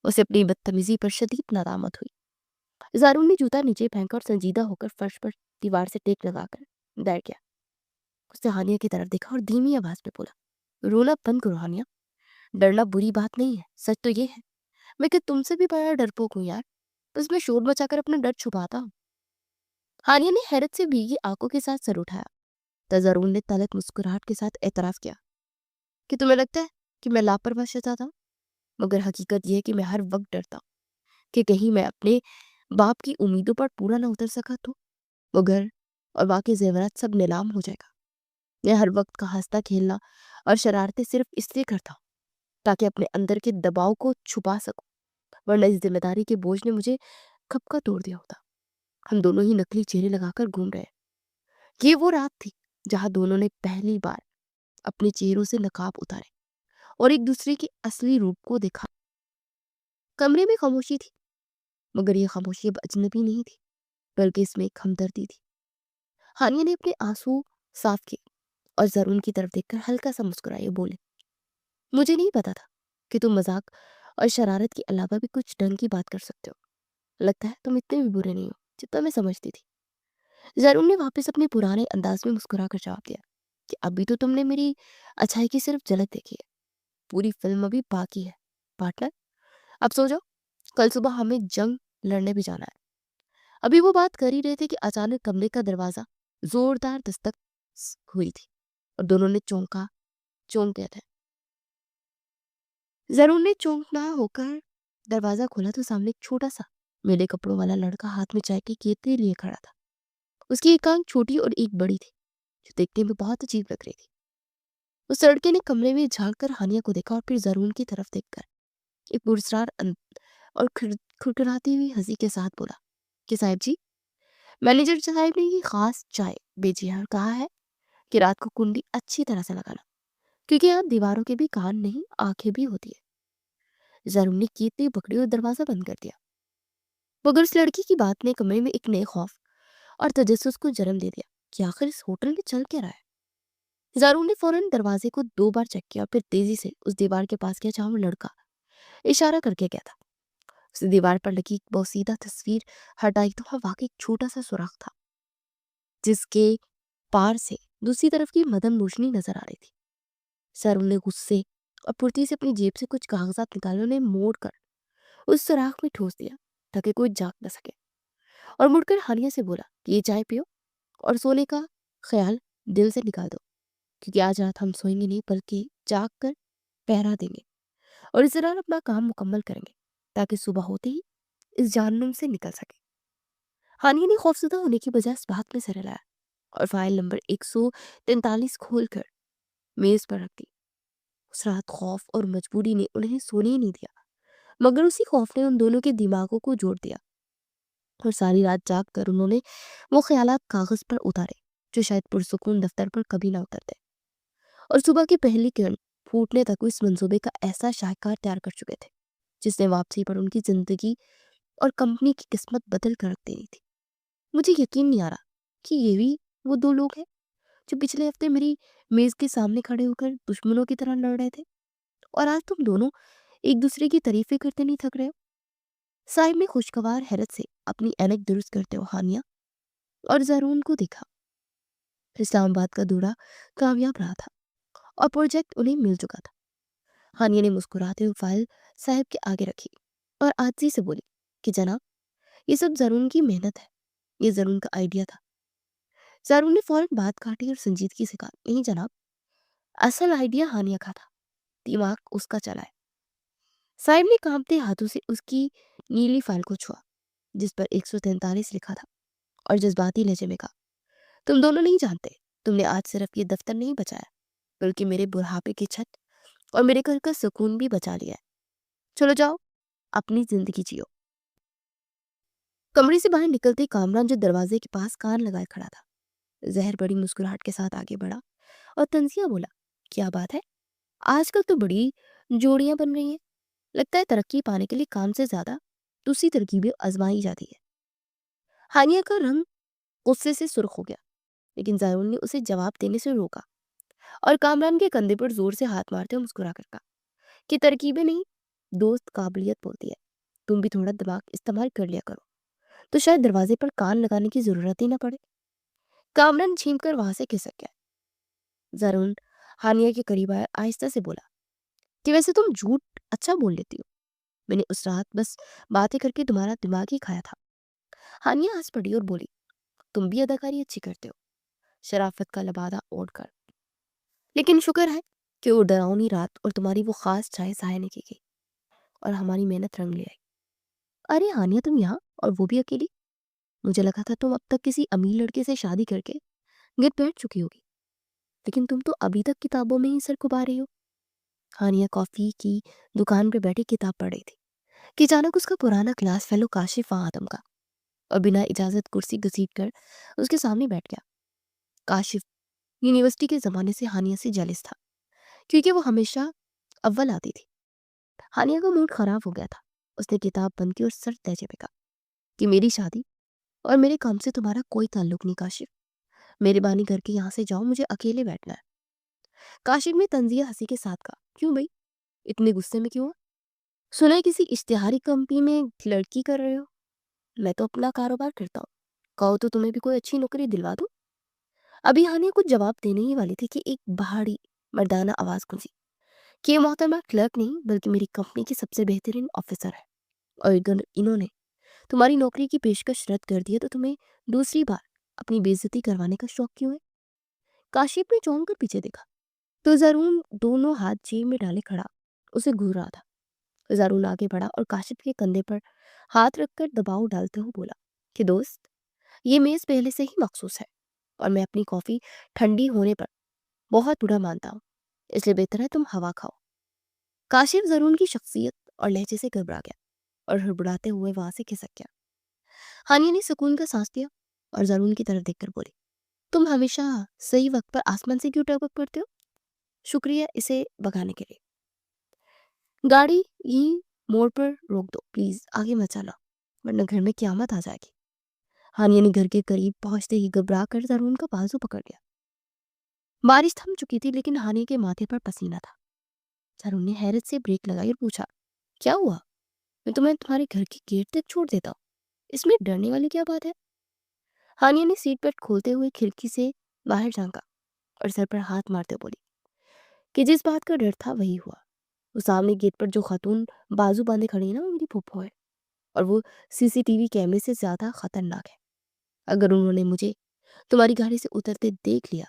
اسے اپنی بدتمیزی پر شدید ندامت ہوئی۔ زارون نے جوتا نیچے پھینکا اور سنجیدہ ہو کر فرش پر دیوار سے ٹیک لگا کر بیٹھ گیا۔ اس نے ہانیہ کی طرف دیکھا اور دھیمی آواز میں بولا، رونا بند کرو ہانیہ، ڈرنا بری بات نہیں ہے، سچ تو یہ ہے میں کہ تم سے بھی بڑا ڈرپوک ہوں یار، بس میں شور مچا کر اپنا ڈر چھپاتا ہوں۔ ہانیہ نے حیرت سے بھیگی آنکھوں کے ساتھ سر اٹھایا تو ضرون نے تلخ مسکراہٹ کے ساتھ اعتراف کیا کہ تمہیں لگتا ہے کہ میں لاپرواہ شہزادہ ہوں، مگر حقیقت یہ ہے کہ میں ہر وقت ڈرتا ہوں کہ کہیں میں اپنے باپ کی امیدوں پر پورا نہ اتر سکا تو وہ گھر اور باقی زیورات سب نیلام ہو جائے گا۔ میں ہر وقت کا ہنستا کھیلنا اور شرارتیں صرف اس لیے کرتا ہوں تاکہ اپنے اندر کے دباؤ کو چھپا سکوں، ورنہ اس ذمہ داری کے بوجھ نے مجھے کب کا توڑ دیا ہوتا۔ ہم دونوں ہی نکلی چہرے لگا کر گھوم رہے ہیں۔ یہ وہ رات تھی جہاں دونوں نے پہلی بار اپنے چہروں سے نقاب اتارے اور ایک دوسرے کے اصلی روپ کو دیکھا۔ کمرے میں خاموشی تھی، مگر یہ خاموشی اب اجنبی نہیں تھی بلکہ اس میں ایک ہمدردی تھی۔ ہانیہ نے اپنے آنسو صاف کیے اور زرون کی طرف دیکھ کر ہلکا سا مسکرائے بولے، مجھے نہیں پتا تھا کہ تم مذاق اور شرارت کے علاوہ بھی کچھ ڈھنگ کی بات کر سکتے ہو، لگتا ہے تم اتنے بھی برے نہیں ہو جتنا میں سمجھتی تھی۔ زرون نے واپس اپنے پرانے انداز میں مسکرا کر جواب دیا کہ ابھی تو تم نے میری اچھائی کی صرف جھلک دیکھی ہے، پوری فلم ابھی باقی ہے پارٹنر۔ اب سو جاؤ، کل صبح ہمیں جنگ لڑنے بھی جانا ہے۔ ابھی وہ بات کر ہی رہے تھے کہ اچانک کمرے کا دروازہ زوردار دستک ہوئی تھی اور دونوں نے چونک گئے تھے۔ ضرور نے چونکنا ہو کر دروازہ کھولا تو سامنے ایک چھوٹا سا میلے کپڑوں والا لڑکا ہاتھ میں چائے کی کیتلی لیے کھڑا تھا۔ اس کی ایک آنکھ چھوٹی اور ایک بڑی تھی جو دیکھنے میں بہت عجیب لگ رہی تھی۔ اس لڑکے نے کمرے میں جھانک کر ہانیہ کو دیکھا اور پھر ضرور کی طرف دیکھ کر ایک پراسرار اور کھڑکھڑاتی ہوئی ہنسی کے ساتھ بولا کہ صاحب جی، مینیجر صاحب نے یہ خاص چائے بھیجی ہے اور کہا ہے کہ رات کو کنڈی اچھی طرح سے لگانا، کیونکہ یہاں دیواروں کے بھی کان نہیں آنکھیں بھی ہوتی ہے۔ ضرور نے کیتلی پکڑی اور دروازہ بند کر دیا، مگر اس لڑکی کی بات نے کمرے میں ایک نئے خوف اور تجسس کو جنم دے دیا کہ آخر اس ہوٹل میں چل کیا رہا ہے۔ زارون نے فوراً دروازے کو 2 بار چیک کیا اور پھر تیزی سے اس دیوار کے پاس گیا جہاں وہ لڑکا इशारा करके गया था। उसने दीवार पर लगी एक बोसीदा तस्वीर हटाई तो वहाँ वाकई एक छोटा सा सुराख था, जिसके पार से दूसरी तरफ की मदन रोशनी नजर आ रही थी। सरुण ने गुस्से और फुर्ती से अपनी जेब से कुछ कागजात निकाले, उन्हें मोड़ कर उस सुराख में ठोस दिया ताकि कोई जाग न सके, और मुड़कर हानिया से बोला कि ये चाय पियो और सोने का ख्याल दिल से निकाल दो, क्योंकि आज रात हम सोएंगे नहीं बल्कि जाग कर पहरा देंगे और इस दौरान अपना काम मुकम्मल करेंगे ताकि सुबह होते ही इस जहन्नुम से निकल सके। हानिया ने खौफजदा होने की बजाय इस बात में सिर हिलाया और फाइल नंबर 143 खोल कर मेज पर रख दी। उस रात खौफ और मजबूरी ने उन्हें सोने ही नहीं दिया, मगर उसी खौफ ने उन दोनों के दिमागों को जोड़ दिया और सारी रात जाग कर उन्होंने वो ख्यालात कागज पर उतारे जो शायद पुरसुकून दफ्तर पर कभी ना उतरते, और सुबह की पहली किरण फूटने तक वो इस मंसूबे का ऐसा शाहकार तैयार कर चुके थे जिसने वापसी पर उनकी जिंदगी और कंपनी की किस्मत बदल कर रख देनी थी। मुझे यकीन नहीं आ रहा कि ये भी वो दो लोग हैं जो पिछले हफ्ते मेरी मेज के सामने खड़े होकर दुश्मनों की तरह लड़ रहे थे, और आज तुम दोनों एक दूसरे की तारीफें करते नहीं थक रहे हो। साहिब ने खुशगवार हैरत से अपनी ऐनक दुरुस्त करते हुए हानिया और जरून को देखा। इस्लामाबाद का दौरा कामयाब रहा था और प्रोजेक्ट उन्हें मिल चुका था। हानिया ने मुस्कुराते हुए फाइल साहब के आगे रखी और आजी से बोली कि जनाब, ये सब जरून की मेहनत है, ये जरून का आइडिया था। जरून ने फौरन बात काटी और संजीदगी से कहा, नहीं जनाब, असल आइडिया हानिया का था, दिमाग उसका चला है। साहिब ने कांपते हाथों से उसकी नीली फाइल को छुआ जिस पर 143 लिखा था और जज्बाती लहजे में कहा, तुम दोनों नहीं जानते, तुमने आज सिर्फ ये दफ्तर नहीं बचाया बल्कि मेरे बुढ़ापे की छत और मेरे घर का सुकून भी बचा लिया है। चलो जाओ, अपनी जिंदगी जियो। कमरे से बाहर निकलते कामरान जो दरवाजे के पास कान लगाए खड़ा था, जहर बड़ी मुस्कुराहट के साथ आगे बढ़ा और तंजिया बोला, क्या बात है, आजकल तो बड़ी जोड़ियां बन रही हैं। लगता है तरक्की पाने के लिए काम से ज्यादा दूसरी तरकीबें आजमाई जाती है। हानिया का रंग गुस्से से सुर्ख हो गया, लेकिन जारून ने उसे जवाब देने से रोका और कामरान के कंधे पर जोर से हाथ मारते हुए मुस्कुरा कर कहा कि तरकीबें नहीं, दोस्त काबिलियत बोलती है। तुम भी थोड़ा दिमाग इस्तेमाल कर लिया करो तो शायद दरवाजे पर कान लगाने की जरूरत ही ना पड़े। कामरान छीन कर वहां से खिसक गया। जारून हानिया के करीब आया, आहिस्ता से बोला कि वैसे तुम झूठ अच्छा बोल लेती हो, मैंने उस रात बस बातें करके तुम्हारा दिमाग ही खाया था। हानिया हंस पड़ी और बोली, तुम भी अदाकारी अच्छी करते हो, शराफत का लबादा ओढ़ कर, लेकिन शुक्र है कि वो डरावनी रात और तुम्हारी वो खास चाय जाया नहीं की गई और हमारी मेहनत रंग ले आई। अरे हानिया, तुम यहाँ और वो भी अकेली? मुझे लगा था तुम अब तक किसी अमीर लड़के से शादी करके गिर बैठ चुकी होगी, लेकिन तुम तो अभी तक किताबों में ही सर खुबा रही हो। हानिया कॉफी की दुकान पे बैठी किताब पढ़ रही थी कि अचानक उसका पुराना क्लास फेलो काशिफ वहां आदम का और बिना इजाजत कुर्सी घसीट कर उसके सामने बैठ गया। काशिफ यूनिवर्सिटी के जमाने से हानिया से जेलिस था क्योंकि वो हमेशा अव्वल आती थी। हानिया का मूड खराब हो गया था। उसने किताब बंद की और सर लहजे पे कहा कि मेरी शादी और मेरे काम से तुम्हारा कोई ताल्लुक नहीं काशिफ, मेहरबानी करके यहाँ से जाओ, मुझे अकेले बैठना है। काशिफ ने तंजिया हंसी के साथ कहा, क्यों भाई, इतने गुस्से में क्यों हो? सुना है किसी इश्तिहारी कंपनी में लड़की कर रहे हो? मैं तो अपना कारोबार करता हूँ, कहो तो तुम्हें भी कोई अच्छी नौकरी दिलवा दूँ। अभी हानिया कुछ जवाब देने ही वाली थी कि एक बाहरी मर्दाना आवाज गूंजी कि ये मोहतरमा क्लर्क नहीं बल्कि मेरी कंपनी की सबसे बेहतरीन ऑफिसर है, और अगर इन्होंने तुम्हारी नौकरी की पेशकश रद्द कर दी है तो तुम्हें दूसरी बार अपनी बेइज्जती करवाने का शौक क्यों है? काशिफ ने चौंक कर पीछे देखा तो जरून दोनों हाथ जेब में डाले खड़ा उसे घूर रहा था। जरून आगे बढ़ा और काशिफ के कंधे पर हाथ रखकर दबाव डालते हुए बोला कि दोस्त, ये मेज पहले से ही मखसूस है और मैं अपनी कॉफी ठंडी होने पर बहुत बुरा मानता हूँ, इसलिए बेहतर है तुम हवा खाओ। काशिफ जरून की शख्सियत और लहजे से घबरा गया और हड़बड़ाते हुए वहां से खिसक गया। हानिया ने सुकून का सांस लिया और जरून की तरफ देखकर बोली, तुम हमेशा सही वक्त पर आसमान से क्यों टपक पड़ते हो? शुक्रिया इसे भगाने के लिए। गाड़ी यहीं मोड़ पर रोक दो प्लीज, आगे मत चला वरना घर में क्यामत आ जाएगी। हानिया ने घर के करीब पहुंचते ही घबरा कर जरून का बाजू पकड़ लिया। बारिश थम चुकी थी लेकिन हानिया के माथे पर पसीना था। जरून ने हैरत से ब्रेक लगाई और पूछा, کیا ہوا؟ میں تمہیں تمہارے گھر کے گیٹ تک چھوڑ دیتا ہوں، اس میں ڈرنے والی کیا بات ہے؟ ہانیہ نے سیٹ بیلٹ کھولتے ہوئے کھڑکی سے باہر جھانکا اور سر پر ہاتھ مارتے بولی کہ جس بات کا ڈر تھا وہی ہوا۔ وہ سامنے گیٹ پر جو خاتون بازو باندھے کھڑی ہے نا، وہ میری پھپھو ہے، اور وہ سی سی ٹی وی کیمرے سے زیادہ خطرناک ہے۔ اگر انہوں نے مجھے تمہاری گاڑی سے اترتے دیکھ لیا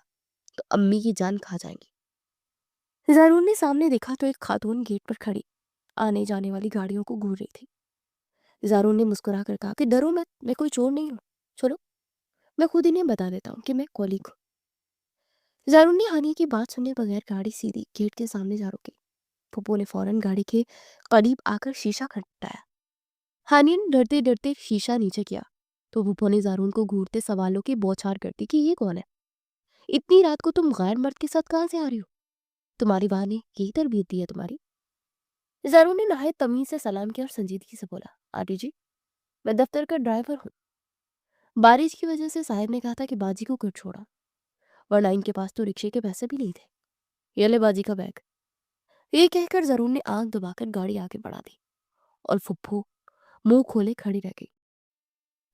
تو امی کی جان کھا جائیں گی۔ زارون نے سامنے دیکھا تو ایک خاتون گیٹ پر کھڑی آنے جانے والی گاڑیوں کو گھور رہی تھی۔ زارون نے مسکرا کر کہا کہ ڈرو مت، میں کوئی چور نہیں ہوں، چلو میں خود انہیں بتا دیتا ہوں کہ میں کولیگ ہوں۔ زارون نے ہانیہ کی بات سننے بغیر گاڑی سیدھی گیٹ کے سامنے جا روکی۔ پھپھو نے فوراً گاڑی کے قریب آ کر شیشہ کھٹکھٹایا۔ ہانیہ نے ڈرتے ڈرتے شیشہ نیچے کیا تو پھپھو نے زارون کو گھورتے سوالوں کی بوچھار کر دی کہ یہ کون ہے؟ اتنی رات کو تم غیر مرد کے ساتھ کہاں سے آ رہی ہو؟ تمہاری ماں نے یہی تربیت دی ہے تمہاری؟ زارون نے نہایت تمیز سے سلام کیا اور سنجیدگی سے بولا آنٹی جی، میں دفتر کا ڈرائیور ہوں۔ بارش کی وجہ سے صاحب نے کہا تھا کہ باجی کو گھر چھوڑا، ورنہ ان کے پاس تو رکشے کے پیسے بھی نہیں تھے۔ یہ لے باجی کا بیگ۔ یہ کہہ کر زارون نے آنکھ دبا کر گاڑی آگے بڑھا دی اور پھپھو منہ کھولے کھڑی رہ گئی۔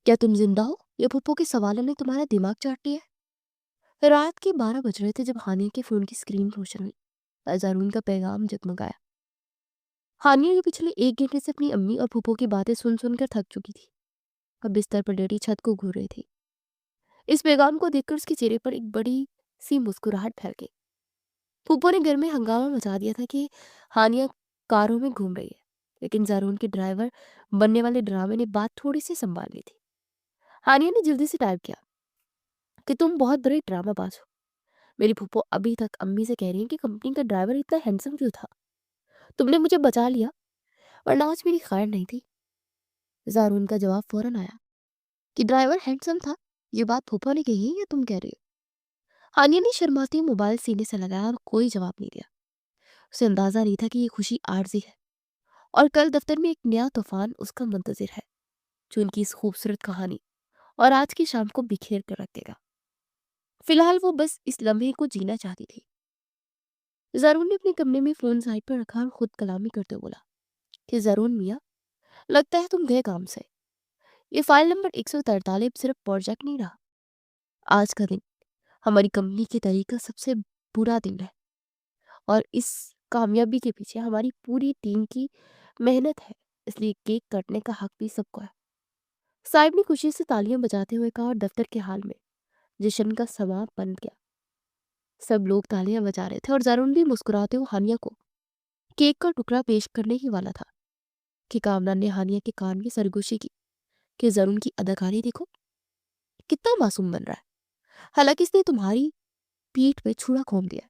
کیا تم زندہ ہو؟ یہ پھپھو کے سوالوں نے تمہارا دماغ چاٹ لیا ہے؟ رات کے 12 بج رہے تھے جب ہانیہ کے فون کی اسکرین روشن ہوئی اور زارون کا پیغام جگمگایا۔ ہانیہ جو پچھلے 1 گھنٹے سے اپنی امی اور پھپھو کی باتیں سن سن کر تھک چکی تھی، اب بستر پر لیٹی چھت کو گھور رہی تھی۔ اس پیغام کو دیکھ کر اس کے چہرے پر ایک بڑی سی مسکراہٹ پھیل گئی۔ پھپھو نے گھر میں ہنگامہ مچا دیا تھا کہ ہانیہ کاروں میں گھوم رہی ہے، لیکن زارون کے ڈرائیور بننے والے ڈرامے نے بات تھوڑی سی سنبھال لی تھی۔ ہانیہ نے جلدی سے ٹائپ کیا کہ تم بہت بڑے ڈرامہ باز ہو۔ میری پھپھو ابھی تک امی سے کہہ رہی ہیں کہ کمپنی کا ڈرائیور اتنا ہینڈسم کیوں تھا؟ تم نے مجھے بچا لیا، ورنہ آج میری خیر نہیں تھی۔ زارون کا جواب فوراً آیا کہ ڈرائیور ہینڈسم تھا، یہ بات پھپھو نے کہی ہے یا تم کہہ رہی ہو؟ ہانیہ نے شرماتی موبائل سینے سے لگایا اور کوئی جواب نہیں دیا۔ اسے اندازہ نہیں تھا کہ یہ خوشی عارضی ہے اور کل دفتر میں ایک نیا طوفان اس کا منتظر ہے جو ان کی اس خوبصورت کہانی اور آج کی شام کو بکھیر کر رکھ دے گا۔ فی الحال وہ بس اس لمحے کو جینا چاہتی تھی۔ زارون نے اپنے کمرے میں فون سائڈ پر رکھا اور خود کلامی کرتے بولا کہ زارون میاں، لگتا ہے تم گئے کام سے۔ یہ فائل نمبر 143 صرف پروجیکٹ نہیں رہا، آج کا دن ہماری کمپنی کی تاریخ کا سب سے برا دن ہے، اور اس کامیابی کے پیچھے ہماری پوری ٹیم کی محنت ہے، اس لیے کیک کٹنے کا حق بھی سب کو ہے۔ صاحب نے خوشی سے تالیاں بجاتے ہوئے کہا اور دفتر کے حال میں جشن کا سماں بن گیا۔ سب لوگ تالیاں بجا رہے تھے اور زارون بھی مسکراتے ہوئے ہانیہ کو کیک کا ٹکڑا پیش کرنے ہی والا تھا کہ کامران نے ہانیہ کے کان میں سرگوشی کی کہ زارون کی اداکاری دیکھو، کتنا معصوم بن رہا ہے، حالانکہ اس نے تمہاری پیٹھ پہ چھڑا کھوم دیا۔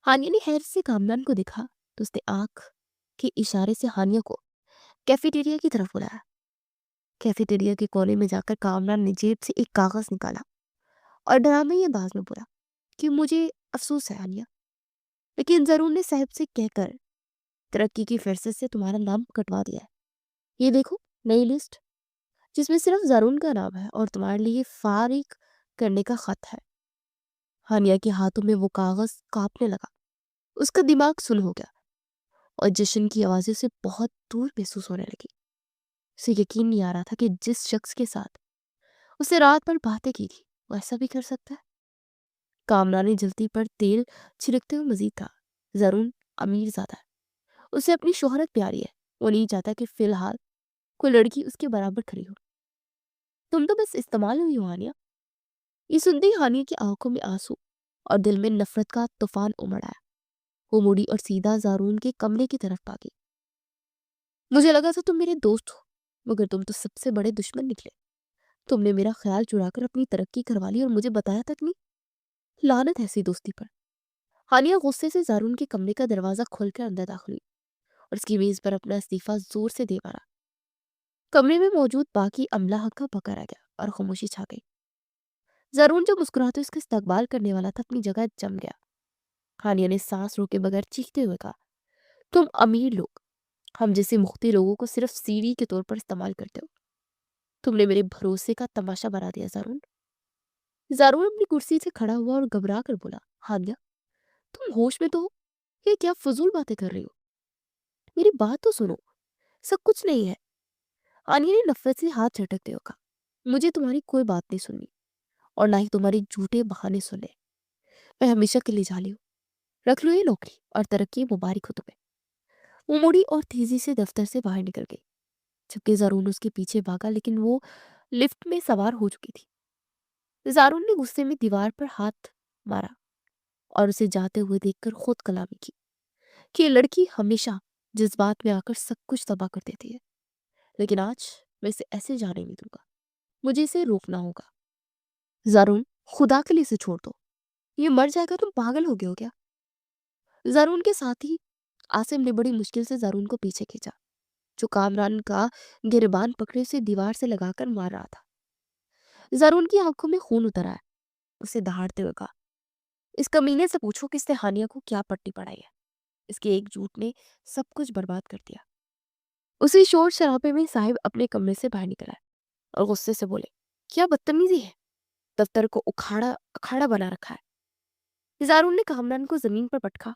ہانیہ نے حیرت سے کامران کو دیکھا تو اس نے آنکھ کے اشارے سے ہانیہ کو کیفیٹیریا کی طرف بلایا۔ کیفیٹیریا کے کونے میں جا کر کامران نے جیب سے ایک کاغذ نکالا اور ڈرامائی انداز میں بولا کہ مجھے افسوس ہے ہانیہ، لیکن زارون نے صاحب سے کہہ کر ترقی کی فہرست سے تمہارا نام کٹوا دیا ہے۔ یہ دیکھو نئی لسٹ جس میں صرف زارون کا نام ہے اور تمہارے لیے فارغ کرنے کا خط ہے۔ ہانیہ کے ہاتھوں میں وہ کاغذ کانپنے لگا، اس کا دماغ سن ہو گیا اور جشن کی آوازیں اسے بہت دور محسوس ہونے لگی۔ اسے یقین نہیں آ رہا تھا کہ جس شخص کے ساتھ اسے رات بھر باتیں کی تھی وہ ایسا بھی کر سکتا ہے۔ کامران نے جلدی پر تیل چھڑکتے ہوئے مزید کہا، زارون امیر زادہ ہے، اسے اپنی شہرت پیاری ہے، وہ نہیں چاہتا کہ فی الحال کوئی لڑکی اس کے برابر کھڑی ہو۔ تم تو بس استعمال ہوئی ہو ہانیہ۔ یہ سنتے ہی ہانیہ کی آنکھوں میں آنسو اور دل میں نفرت کا طوفان امڑ آیا۔ وہ مڑی اور سیدھا زارون کے کمرے کی طرف بھاگی۔ مجھے لگا تھا تم میرے دوست ہو، مگر تم تو سب سے بڑے دشمن نکلے۔ تم نے میرا خیال چرا کر اپنی ترقی کروا لی اور مجھے بتایا تک نہیں، لعنت ایسی دوستی پر۔ ہانیہ غصے سے زارون کے کمرے کا دروازہ کھول کر اندر داخل ہوئی اور اس کی میز پر اپنا استعفیٰ زور سے دے مارا۔ کمرے میں موجود باقی عملہ ہکا بکا رہ گیا اور خاموشی چھا گئی۔ زارون جو مسکراتے اس کا استقبال کرنے والا تھا اپنی جگہ جم گیا۔ ہانیہ نے سانس روکے بغیر چیختے ہوئے کہا، تم امیر لوگ ہم جیسے مختی لوگوں کو صرف سیڑھی کے طور پر استعمال کرتے ہو۔ تم نے میرے بھروسے کا تماشا بنا دیا زارون۔ زارون اپنی کرسی سے کھڑا ہوا اور گھبرا کر بولا، ہانیہ تم ہوش میں تو ہو؟ یہ کیا فضول باتیں کر رہی ہو؟ میری بات تو سنو، सब कुछ नहीं है। आनिया ने नफरत से हाथ झटकते हुए कहा, मुझे तुम्हारी कोई बात नहीं सुननी और ना ही तुम्हारे झूठे बहाने सुने। मैं हमेशा के लिए जा ली हूँ। रख लो ये नौकरी और तरक्की मुबारक हो तुम्हें। वो मुड़ी और तेजी से दफ्तर से बाहर निकल गई, जबकि ज़ारून उसके पीछे भागा, लेकिन वो लिफ्ट में सवार हो चुकी थी। ज़ारून ने गुस्से में दीवार पर हाथ मारा और उसे जाते हुए देखकर खुद कलामी की कि ये लड़की हमेशा जज्बात में आकर सब कुछ तबाह कर देती है, लेकिन आज मैं इसे ऐसे जाने नहीं दूंगा। मुझे इसे रोकना होगा। ज़ारून, खुदा के लिए इसे छोड़ दो। ये मर जाएगा, तुम पागल हो गए हो क्या? ज़ारून के साथ ही आसिम ने बड़ी मुश्किल से ज़ारून को पीछे खींचा, जो कामरान का गिरबान पकड़े उसे दीवार से लगाकर मार रहा था। ज़ारून की आंखों में खून उतर आया। उसे दहाड़ते हुए कहा, इस कमीने से पूछो कि इसने हानिया को क्या पट्टी पढ़ाई है। इसके एक झूठ ने सब कुछ बर्बाद कर दिया। उसी शोर शराबे में साहिब अपने कमरे से बाहर निकल आए और गुस्से से बोले, क्या बदतमीजी है, दफ्तर को उखाड़ा अखाड़ा बना रखा है। ज़ारून ने कामरान को जमीन पर पटका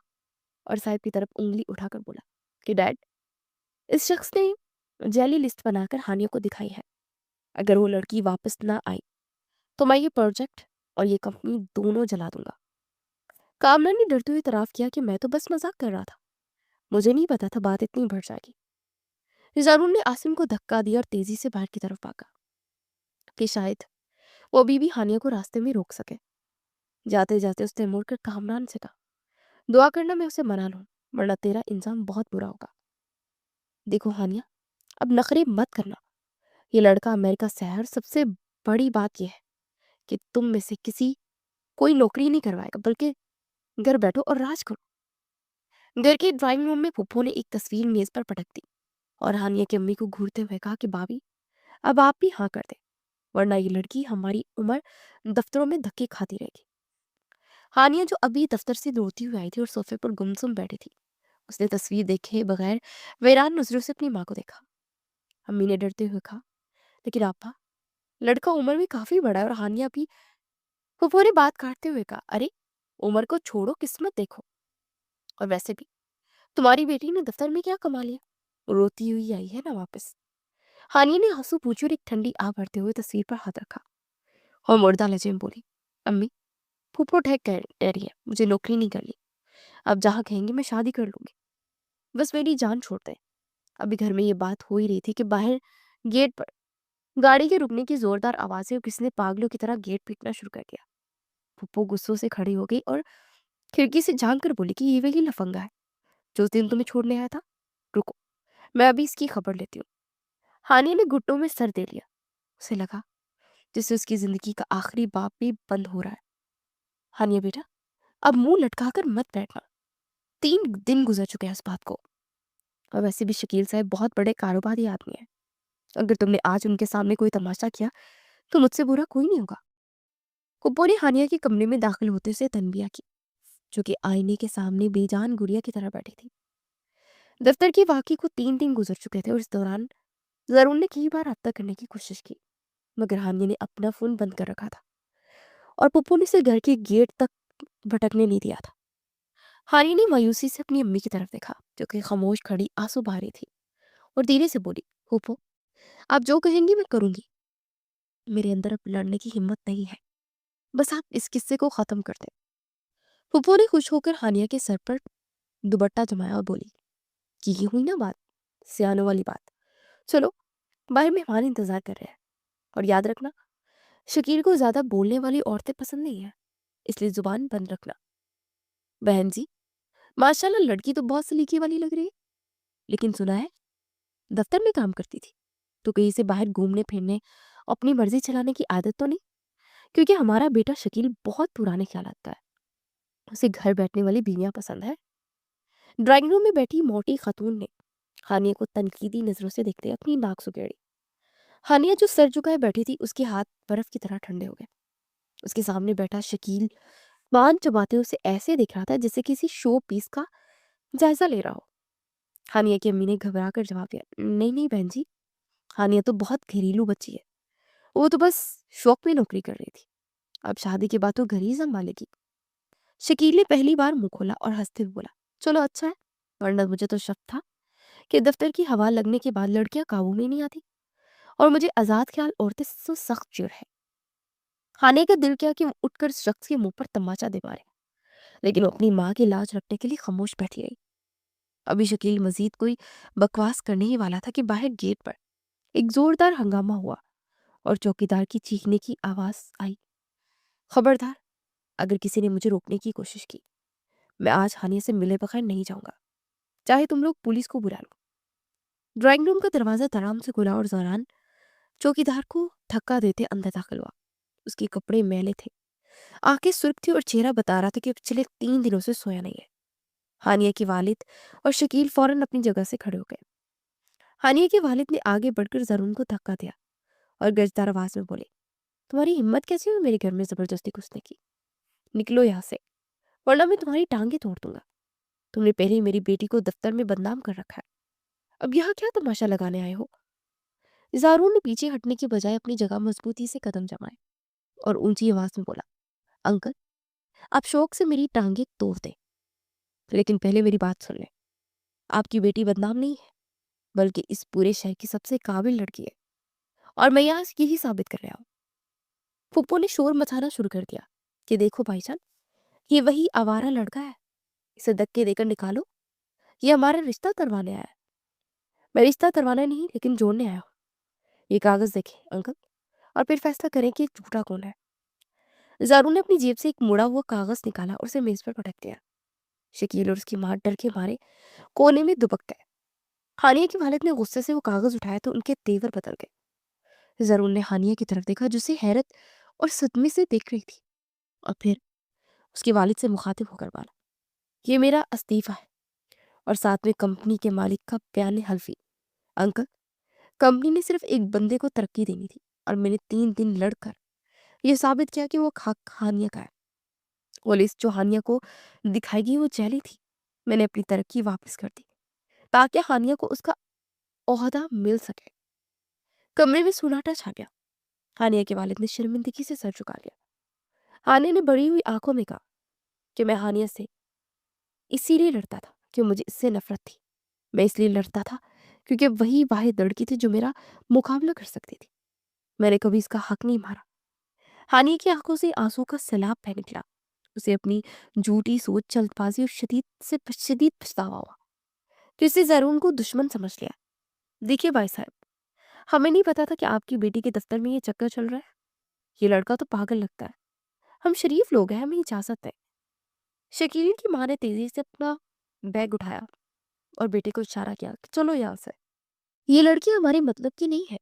और साहिब की तरफ उंगली उठाकर बोला कि डैड, इस शख्स ने जैली लिस्ट बनाकर हानिया को दिखाई है। अगर वो लड़की वापस ना आई तो मैं ये प्रोजेक्ट और ये कंपनी दोनों जला दूंगा। कामरान ने डरते हुए इतराफ किया कि मैं तो बस मजाक कर रहा था, मुझे नहीं पता था बात इतनी बढ़ जाएगी। ज़ारून ने आसिम को धक्का दिया और तेजी से बाहर की तरफ भागा कि शायद वो अभी भी हानिया को रास्ते में रोक सके। जाते जाते उसने मुड़कर कामरान से कहा, दुआ करना मैं उसे मना लूं, वरना तेरा इंजाम बहुत बुरा होगा। देखो हानिया, अब नखरे मत करना। ये लड़का अमेरिका से है और सबसे बड़ी बात यह है कि तुम में से किसी कोई नौकरी नहीं करवाएगा, बल्कि घर बैठो और राज करो। घर के ड्राइंग रूम में फुप्पो ने एक तस्वीर मेज पर पटक दी और हानिया की अम्मी को घूरते हुए कहा कि भाभी, अब आप भी हाँ कर दे, वरना ये लड़की हमारी उम्र दफ्तरों में धक्के खाती रहेगी। हानिया, जो अभी दफ्तर से रोती हुई आई थी और सोफे पर गुमसुम बैठी थी, उसने तस्वीर देखे बगैर वैरान नजरों से अपनी माँ को देखा। अम्मी ने डरते हुए कहा, लेकिन आपा, लड़का उम्र में काफी बड़ा है। और हानिया भी। फुफो ने बात काटते हुए कहा, अरे उम्र को छोड़ो, किस्मत देखो। और वैसे भी तुम्हारी बेटी ने दफ्तर में क्या कमा लिया, वो रोती हुई आई है ना वापस। हानिया ने आंसू पूछे और एक ठंडी आह भरते हुए तस्वीर पर हाथ रखा और मुर्दा लहजे में बोली, अम्मी, फूफो ठेक कह रही है, मुझे नौकरी नहीं करनी। अब जहाँ कहेंगी मैं शादी कर लूंगी, बस मेरी जान छोड़ दे। अभी घर में ये बात हो ही रही थी कि बाहर गेट पर गाड़ी के रुकने की जोरदार आवाजें और किसी ने पागलों की तरह गेट पीटना शुरू कर दिया। फुप्पो गुस्सों से खड़ी हो गई और खिड़की से झांक कर बोली कि ये वही लफंगा है जो उस दिन तुम्हें छोड़ने आया था। रुको, मैं अभी इसकी खबर लेती हूँ। हानिया ने घुट्टों में सर दे लिया। उसे लगा जैसे उसकी जिंदगी का आखिरी बाप भी बंद हो रहा है। हानिया बेटा, अब मुंह लटकाकर मत बैठना। 3 दिन गुजर चुके हैं इस बात को, और वैसे भी शकील साहब बहुत बड़े कारोबारी आदमी हैं। अगर तुमने आज उनके सामने कोई तमाशा किया तो मुझसे बुरा कोई नहीं होगा। कुप्पो ने हानिया के कमरे में दाखिल होते से तनबिया की, जो कि आईने के सामने बेजान गुड़िया की तरह बैठी थी। दफ्तर की वाकई को 3 दिन गुजर चुके थे और इस दौरान जरून ने कई बार रब्ता करने की कोशिश की, मगर हानिया ने अपना फोन बंद कर रखा था और पुप्पो ने उसे घर के गेट तक भटकने नहीं दिया था। हानिया ने मायूसी से अपनी अम्मी की तरफ देखा, जो कि खामोश खड़ी आंसू बहा रही थी, और धीरे से बोली, पुप्पो, आप जो कहेंगी मैं करूंगी। मेरे अंदर अब लड़ने की हिम्मत नहीं है, बस आप इस किस्से को खत्म कर दें। पुप्पो ने खुश होकर हानिया के सर पर दुपट्टा जमाया और बोली कि ये हुई ना बात, सियानों वाली बात। चलो, बाहर मेहमान इंतजार कर रहे हैं, और याद रखना, शकील को ज्यादा बोलने वाली औरतें पसंद नहीं है, इसलिए जुबान बंद रखना। बहन जी, माशाल्लाह लड़की तो बहुत सलीके वाली लग रही है, लेकिन सुना है दफ्तर में काम करती थी, तो कहीं से बाहर घूमने फिरने अपनी मर्जी चलाने की आदत तो नहीं? क्योंकि हमारा बेटा शकील बहुत पुराने ख्यालात का है, उसे घर बैठने वाली बीवियां पसंद है। ड्राइंग रूम में बैठी मोटी खातून ने हानिया को तनकीदी नजरों से देखते अपनी नाक सुकेड़ी। हानिया जो सर झुकाए बैठी थी, उसके हाथ बर्फ की तरह ठंडे हो गए। उसके सामने बैठा शकील पान चबाते उसे ऐसे दिख रहा था जैसे किसी शो पीस का जायजा ले रहा हो। हानिया की अम्मी ने घबरा कर जवाब दिया, नहीं नहीं बहन जी, हानिया तो बहुत घरेलू बच्ची है, वो तो बस शौक में नौकरी कर रही थी, अब शादी के बाद तो घर ही संभालेगी। शकील ने पहली बार मुंह खोला और हंसते हुए बोला, चलो अच्छा है, वरना मुझे तो शक था کہ دفتر کی ہوا لگنے کے بعد لڑکیاں قابو میں نہیں آتی، اور مجھے آزاد خیال عورتیں سے سخت چڑ ہے۔ ہانیہ کا دل کیا کہ وہ اٹھ کر اس شخص کے منہ پر تماچا دے مارے، لیکن وہ اپنی ماں کی لاج رکھنے کے لیے خاموش بیٹھی رہی۔ ابھی شکیل مزید کوئی بکواس کرنے ہی والا تھا کہ باہر گیٹ پر ایک زوردار ہنگامہ ہوا اور چوکیدار کی چیخنے کی آواز آئی، خبردار، اگر کسی نے مجھے روکنے کی کوشش کی، میں آج ہانیہ سے ملے بغیر نہیں جاؤں گا، چاہے تم لوگ پولیس کو بلا لو۔ ڈرائنگ روم کا دروازہ ترام سے کھلا اور زوران چوکیدار کو دھکا دیتے اندر داخل ہوا۔ اس کے کپڑے میلے تھے، آنکھیں سرخ تھی اور چہرہ بتا رہا تھا کہ پچھلے 3 دنوں سے سویا نہیں ہے۔ ہانیہ کے والد اور شکیل فوراً اپنی جگہ سے کھڑے ہو گئے۔ ہانیہ کے والد نے آگے بڑھ کر زرون کو دھکا دیا اور گرجدار آواز میں بولے، تمہاری ہمت کیسے ہوئی میرے گھر میں زبردستی گھسنے کی؟ نکلو یہاں سے، ورنہ میں تمہاری ٹانگیں توڑ دوں گا۔ تم نے پہلے ہی میری بیٹی کو دفتر میں بدنام کر رکھا ہے، اب یہاں کیا تماشا لگانے آئے ہو؟ زارون نے پیچھے ہٹنے کے بجائے اپنی جگہ مضبوطی سے قدم جمائے اور اونچی آواز میں بولا، انکل، آپ شوق سے میری ٹانگیں توڑ دیں، لیکن پہلے میری بات سن لیں۔ آپ کی بیٹی بدنام نہیں ہے، بلکہ اس پورے شہر کی سب سے قابل لڑکی ہے، اور میں یہاں یہی ثابت کر رہا ہوں۔ پھپھو نے شور مچانا شروع کر دیا کہ دیکھو بھائی جان، یہ وہی آوارہ لڑکا ہے، اسے دھکے دے کر نکالو، یہ ہمارا رشتہ کروانے آیا ہے۔ میں رشتہ کروانا نہیں لیکن جوڑنے آیا ہوں۔ یہ کاغذ دیکھیں انکل، اور پھر فیصلہ کریں کہ جھوٹا کون ہے۔ زارون نے اپنی جیب سے ایک مڑا ہوا کاغذ نکالا اور اسے میز پر پٹک دیا۔ شکیل اور اس کی ماں ڈر کے مارے کونے میں دبک گئے۔ ہانیہ کی والد نے غصے سے وہ کاغذ اٹھایا تو ان کے تیور بدل گئے۔ زارون نے ہانیہ کی طرف دیکھا، جسے حیرت اور صدمے سے دیکھ رہی تھی، اور پھر اس کے والد سے مخاطب ہو کر بولا، یہ میرا استعفیٰ ہے اور ساتھ میں کمپنی کے مالک کا بیان حلفی۔ انکل، کمپنی نے صرف ایک بندے کو ترقی دینی تھی اور میں نے 3 دن لڑ کر یہ ثابت کیا کہ وہ حق ہانیہ کا ہے۔ وہ لسٹ جو ہانیہ کو دکھائے گی وہ جعلی تھی۔ میں نے اپنی ترقی واپس کر دی تاکہ ہانیہ کو اس کا عہدہ مل سکے۔ کمرے میں سناٹا چھا گیا۔ ہانیہ کے والد نے شرمندگی سے سر جھکا لیا۔ ہانیہ نے بڑی ہوئی آنکھوں میں کہا کہ میں ہانیہ سے اسی لیے لڑتا تھا کہ مجھے اس سے نفرت تھی۔ میں اس لیے لڑتا تھا کیونکہ وہی واحد لڑکی تھی جو میرا مقابلہ کر سکتی تھی۔ میں نے کبھی اس کا حق نہیں مارا۔ ہانیہ کی آنکھوں سے آنسو کا سیلاب بہہ نکلا۔ اسے اپنی جھوٹی سوچ، جلد بازی اور شدید پچھتاوا ہوا کہ اسے زارون کو دشمن سمجھ لیا۔ دیکھیے بھائی صاحب، ہمیں نہیں پتا تھا کہ آپ کی بیٹی کے دفتر میں یہ چکر چل رہا ہے۔ یہ لڑکا تو پاگل لگتا ہے، ہم شریف لوگ ہیں، ہمیں اجازت ہے۔ شکیل کی ماں نے تیزی سے اپنا بیگ اٹھایا اور بیٹے کو اشارہ کیا کہ چلو یہاں سے، یہ لڑکی ہمارے مطلب کی نہیں ہے۔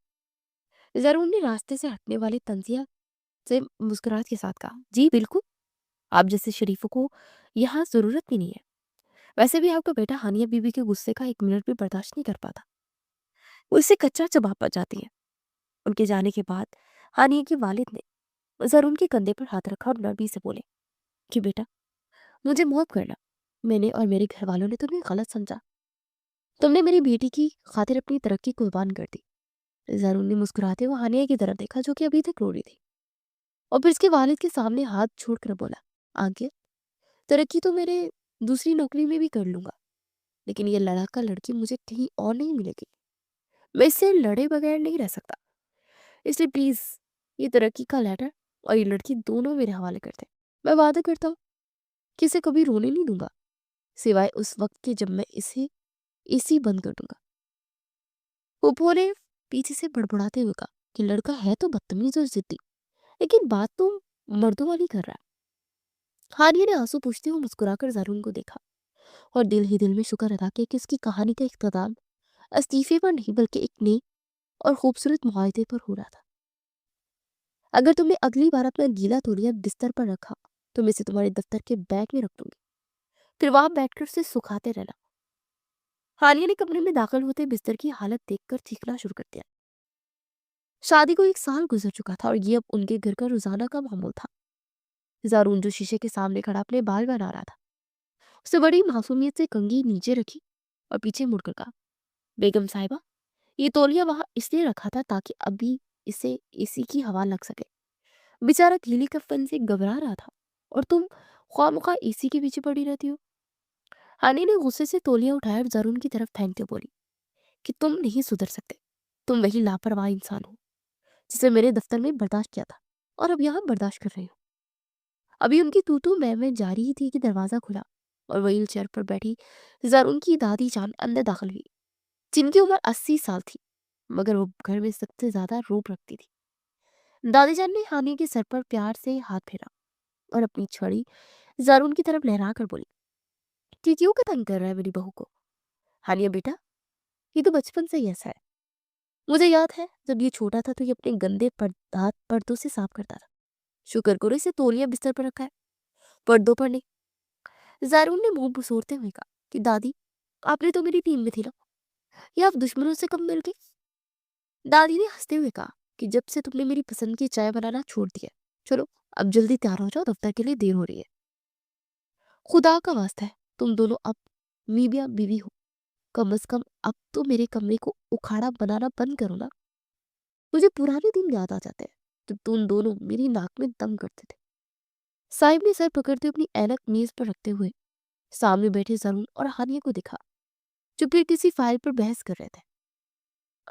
زارون نے راستے سے ہٹنے والے تنزیہ سے مسکراہٹ کے ساتھ کہا، جی بالکل، آپ جیسے شریفوں کو یہاں ضرورت بھی نہیں ہے۔ ویسے بھی آپ کا بیٹا ہانیہ بی بی کے غصے کا 1 منٹ بھی برداشت نہیں کر پاتا، وہ اسے کچا چبا پا جاتی ہے۔ ان کے جانے کے بعد ہانیہ کے والد نے زارون کے کندھے پر ہاتھ رکھا اور نرمی سے بولے کہ بیٹا، مجھے معاف کرنا، میں نے اور میرے گھر والوں نے تمہیں غلط سمجھا، تم نے میری بیٹی کی خاطر اپنی ترقی قربان کر دی۔ زارون نے مسکراتے ہوئے ہانیہ کی طرف دیکھا جو کہ ابھی تک رو رہی تھی، اور پھر اس کے والد کے سامنے ہاتھ چھوڑ کر بولا، آنکل، ترقی تو میرے دوسری نوکری میں بھی کر لوں گا، لیکن یہ لڑکا لڑکی مجھے کہیں اور نہیں ملے گی، میں اس سے لڑے بغیر نہیں رہ سکتا، اس لیے پلیز یہ ترقی کا لیٹر اور یہ لڑکی دونوں میرے حوالے کر دیں۔ میں وعدہ کرتا ہوں کہ اسے کبھی رونے نہیں دوں گا، سوائے اس وقت کے جب میں اسے اسی بند کر دوں گا۔ پھپھو نے پیچھے سے بڑبڑاتے ہوئے کہا کہ لڑکا ہے تو بدتمیز اور ضدی، لیکن بات تو مردوں والی کر رہا ہے۔ ہانیہ نے آنسو پوچھتے ہوئے مسکرا کر زارون کو دیکھا اور دل ہی دل میں شکر ادا کیا کہ اس کی کہانی کا اختتام استعفے پر نہیں بلکہ ایک نیک اور خوبصورت معاہدے پر ہو رہا تھا۔ اگر تم نے اگلی بار اپنا گیلا تولیہ بستر پر رکھا تو میں اسے تمہارے دفتر کے بیگ میں رکھ دوں گی، پھر وہاں بیٹھ کر اسے سکھاتے رہنا۔ ہانیہ نے کمرے میں داخل ہوتے بستر کی حالت دیکھ کر چیخنا شروع کر دیا۔ شادی کو 1 سال گزر چکا تھا اور یہ اب ان کے گھر کا روزانہ کا معمول تھا۔ زارون جو شیشے کے سامنے کھڑا اپنے بال بنا رہا تھا، اسے بڑی معصومیت سے کنگھی نیچے رکھی اور پیچھے مڑ کر کہا، بیگم صاحبہ، یہ تولیہ وہاں اس لیے رکھا تھا تاکہ ابھی اسے اسی کی ہوا لگ سکے۔ بیچارہ گیلی کفن سے گھبرا رہا تھا اور تم خواہ مخواہ اسی کے پیچھے پڑی رہتی ہو۔ ہانی نے غصے سے تولیہ اٹھایا اور زارون کی طرف پھینکتے بولی، کہ तुम नहीं सुधर सकते। तुम वही लापरवाह इंसान हो जिसे मैंने दफ्तर में बर्दाश्त किया था और अब यहाँ बर्दाश्त कर रही हूँ। अभी उनकी तू मैं जा रही थी कि दरवाजा खुला और व्हील चेयर पर बैठी जरून की दादी जान अंदर दाखिल हुई, जिनकी उम्र 80 साल थी, मगर वो घर में सबसे ज्यादा रूप रखती थी। दादी जान ने हानि के सर पर प्यार से हाथ फेरा और अपनी छड़ी जारून की तरफ लहरा कर बोली कि क्यों तंग कर रहा है मेरी बहू को। हानिया बेटा, ये तो बचपन से ही ऐसा है। मुझे याद है जब ये छोटा था तो ये अपने गंदे हाथ पर्दों से साफ करता था। शुक्र करो इसे तौलिया बिस्तर पर रखा है, पर्दों पर नहीं। जारून ने मुंह बसोरते हुए कहा कि दादी, आपने तो मेरी टीम में थी ना, ये आप दुश्मनों से कब मिल गई। दादी ने हंसते हुए कहा कि जब से तुमने मेरी पसंद की चाय बनाना छोड़ दिया, चलो अब जल्दी तैयार हो जाओ, दफ्तर के लिए देर हो रही है। खुदा का वास्ता है, तुम दोनों अब मियां बीवी हो, कम से कम अब तो मेरे कमरे को उखाड़ा बनाना बंद करो ना। मुझे पुराने दिन याद आ जाते हैं जब तुम दोनों मेरी नाक में दम करते थे। साहिब ने सर पकड़ते अपनी ऐनक मेज पर रखते हुए सामने बैठे जरून और हानिया को दिखा, जो फिर किसी फाइल पर बहस कर रहे थे।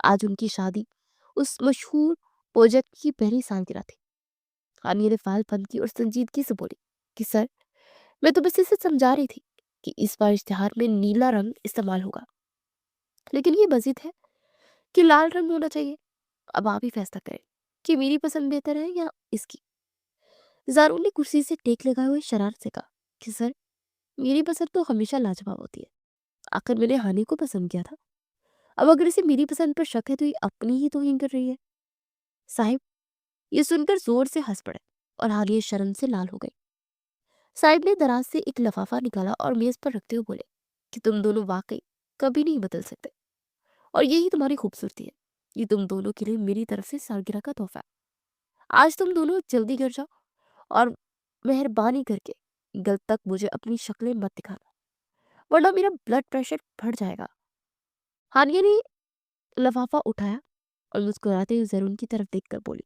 आज उनकी शादी उस मशहूर प्रोजेक्ट की पहली सालगिरह थी। हानिया ने फाइल बंद की और संजीदगी से बोली कि सर, मैं तो बस इसे समझा रही थी कि इस बार इश्तिहार में नीला रंग इस्तेमाल होगा, लेकिन ये मजीद है कि लाल रंग होना चाहिए। अब आप ही फैसला करें कि मेरी पसंद बेहतर है या इसकी। जारून ने कुर्सी से टेक लगाए हुए शरारत से कहा कि सर, मेरी पसंद तो हमेशा लाजवाब होती है। आखिर मैंने हानि को पसंद किया था। अब अगर इसे मेरी पसंद पर शक है तो ये अपनी ही तौहीन कर रही है। साहिब, ये सुनकर जोर से हंस पड़े और हानिया शर्म से लाल हो गई। साहिब ने दराज से एक लफाफा निकाला और मेज पर रखते हुए बोले कि तुम दोनों वाकई कभी नहीं बदल सकते और यही तुम्हारी खूबसूरती है। ये तुम दोनों के लिए मेरी तरफ से सालगिरह का तोहफा है। आज तुम दोनों जल्दी घर जाओ और मेहरबानी करके कल तक मुझे अपनी शक्लें मत दिखाना, वरना मेरा ब्लड प्रेशर बढ़ जाएगा। हानिया ने लफाफा उठाया और मुस्कुराते हुए जरून की तरफ देखकर बोली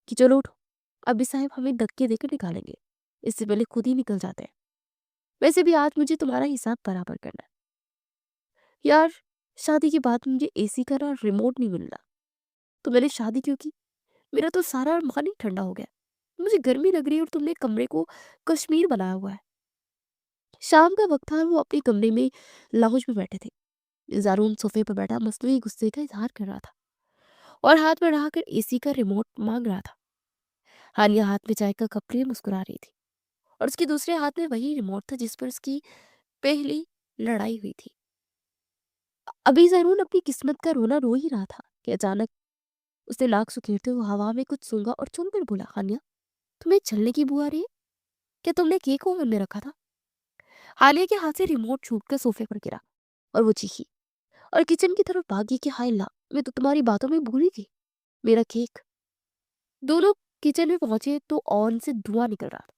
कि चलो उठो, अभी साहब हमें धक्के देकर निकालेंगे, इससे पहले खुद ही निकल जाते हैं। वैसे भी आज मुझे तुम्हारा हिसाब बराबर करना है। यार, शादी के बाद मुझे एसी का ना रिमोट नहीं मिलना, तो मैंने शादी क्यों की। मेरा तो सारा मन ही ठंडा हो गया। मुझे गर्मी लग रही है और तुमने कमरे को कश्मीर बनाया हुआ है। शाम का वक्त था और वो अपने कमरे में लाउंज में बैठे थे। जारून सोफे पर बैठा मसनूई गुस्से का इजहार कर रहा था और हाथ बढ़ाकर एसी का रिमोट मांग रहा था। हानिया हाथ में चाय का कप लिए मुस्कुरा रही थी और उसके दूसरे हाथ में वही रिमोट था जिस पर उसकी पहली लड़ाई हुई थी। अभी जरून अपनी किस्मत का रोना रो ही रहा था कि अचानक उसने नाक सुखेरते हुए हवा में कुछ सूंघा और चुनकर बोला, हानिया, तुम्हें चलने की बुआ रही है क्या। तुमने केक ओवन में रखा था। हानिया के हाथ से रिमोट छूटकर सोफे पर गिरा और वो चीखी और किचन की तरफ भागी कि हाय ला, मैं तो तुम्हारी बातों में भूल ही गई, मेरा केक। दोनों किचन में पहुंचे तो ओवन से धुआं निकल रहा था।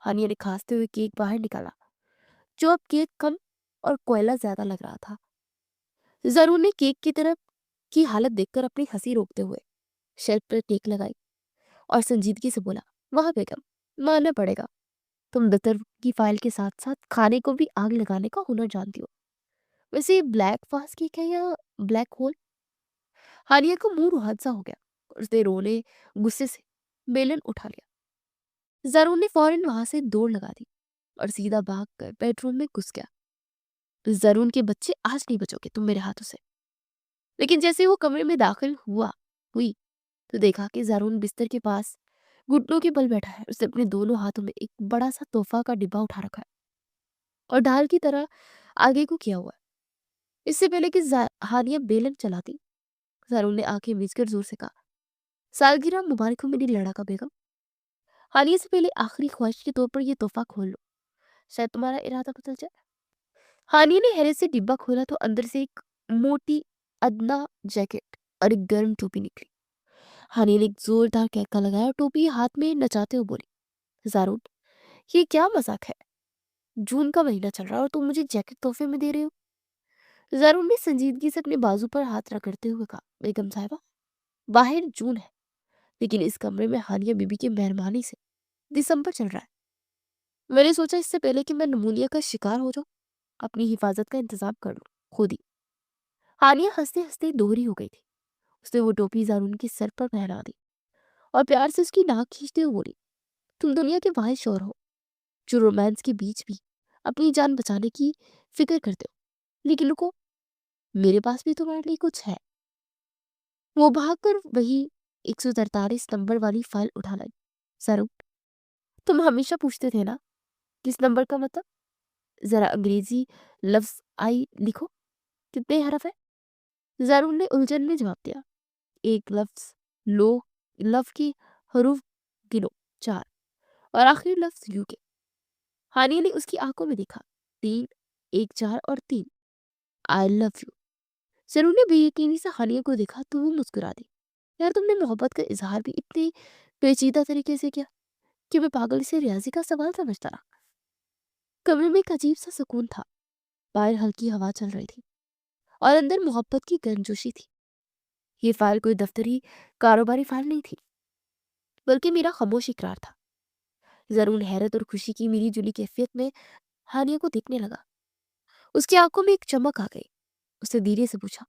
हानिया ने खांसते हुए केक बाहर निकाला, जो अब केक कम और कोयला ज्यादा लग रहा था। जरूर ने केक की तरफ की हालत देखकर अपनी हंसी रोकते हुए शेल्फ पर केक लगाई और संजीदगी से बोला, वाह बेगम, मानना पड़ेगा, तुम दफ्तर की फाइल के साथ साथ खाने को भी आग लगाने का हुनर जानती हो। वैसे ये ब्लैक फास्ट केक है या ब्लैक होल। हानिया को मुंह रुहादसा हो गया और उसने रोने गुस्से से बेलन उठा लिया। जरून ने फौरन वहां से दौड़ लगा दी और सीधा भाग कर बेडरूम में घुस गया। जरून के बच्चे आज नहीं बचोगे तुम मेरे हाथों से। लेकिन जैसे वो कमरे में दाखिल हुई तो देखा कि जरून बिस्तर के पास घुटनों के बल बैठा है। उसने अपने दोनों हाथों में एक बड़ा सा तोहफा का डिब्बा उठा रखा है और ढाल की तरह आगे को किया हुआ है। इससे पहले कि हानिया बेलन चलाती, जरून ने आंखें मीचकर जोर से कहा, सालगिरह मुबारक हो मेरी लड़का बेगम। हानिया से पहले आखिरी ख्वाहिश के तौर पर यह तोहफा खोल लो, शायद तुम्हारा इरादा बदल जाए। हानिया ने हैरत से डिब्बा खोला तो अंदर से एक मोटी अदना जैकेट और एक गर्म टोपी निकली। हानिया ने एक जोरदार कैका लगाया और टोपी हाथ में नचाते हुए बोली, जारून, ये क्या मजाक है। जून का महीना चल रहा है और तुम मुझे जैकेट तोहफे में दे रहे हो। जारून ने संजीदगी से अपने बाजू पर हाथ रगड़ते हुए कहा, बेगम साहिबा, बाहर जून है, लेकिन इस कमरे में हानिया बीबी की मेहरबानी से दिसंबर चल रहा है। मैंने सोचा इससे पहले कि मैं नमूनिया का शिकार हो जाऊं, अपनी हिफाजत का इंतजाम कर लूं खुद ही। हानिया हंसते हंसते दोहरी हो गई थी। उसने वो टोपी ज़ारून के सर पर पहना दी और प्यार से उसकी नाक खींचते हुए बोली, तुम दुनिया के वाहिद शोर हो जो रोमांस के बीच भी अपनी जान बचाने की फिक्र करते हो। लेकिन रुको, मेरे पास भी तुम्हारे लिए कुछ है। वो भागकर वही 143 नंबर वाली फाइल उठा लाई। सरू, तुम हमेशा पूछते थे ना किस नंबर का मतलब, जरा अंग्रेजी लफ्ज आई लिखो, कितने हरफ है। जरून ने उलझन में जवाब दिया, एक लफ्ज लो, लव की हरूफ गिनो, 4, और आखिरी लफ्ज यू के। हानिया ने उसकी आंखों में देखा, 3, 1, 4 और 3, आई लव यू। जरून ने बेयकीनी से हानिया को देखा तो वो मुस्कुरा दी। यार, तुमने मोहब्बत का इजहार भी इतने पेचीदा तरीके से किया कि मैं पागल से रियाजी का सवाल समझता रहा। कमरे में एक अजीब सा सुकून था। बाहर हल्की हवा चल रही थी और अंदर मोहब्बत की गर्मजोशी थी। ये फाइल कोई दफ्तरी कारोबारी फाइल नहीं थी, बल्कि मेरा खामोश इकरार था। जरून हैरत और खुशी की मिली जुली कैफियत में हानिया को देखने लगा। उसकी आंखों में एक चमक आ गई। उसने धीरे से पूछा,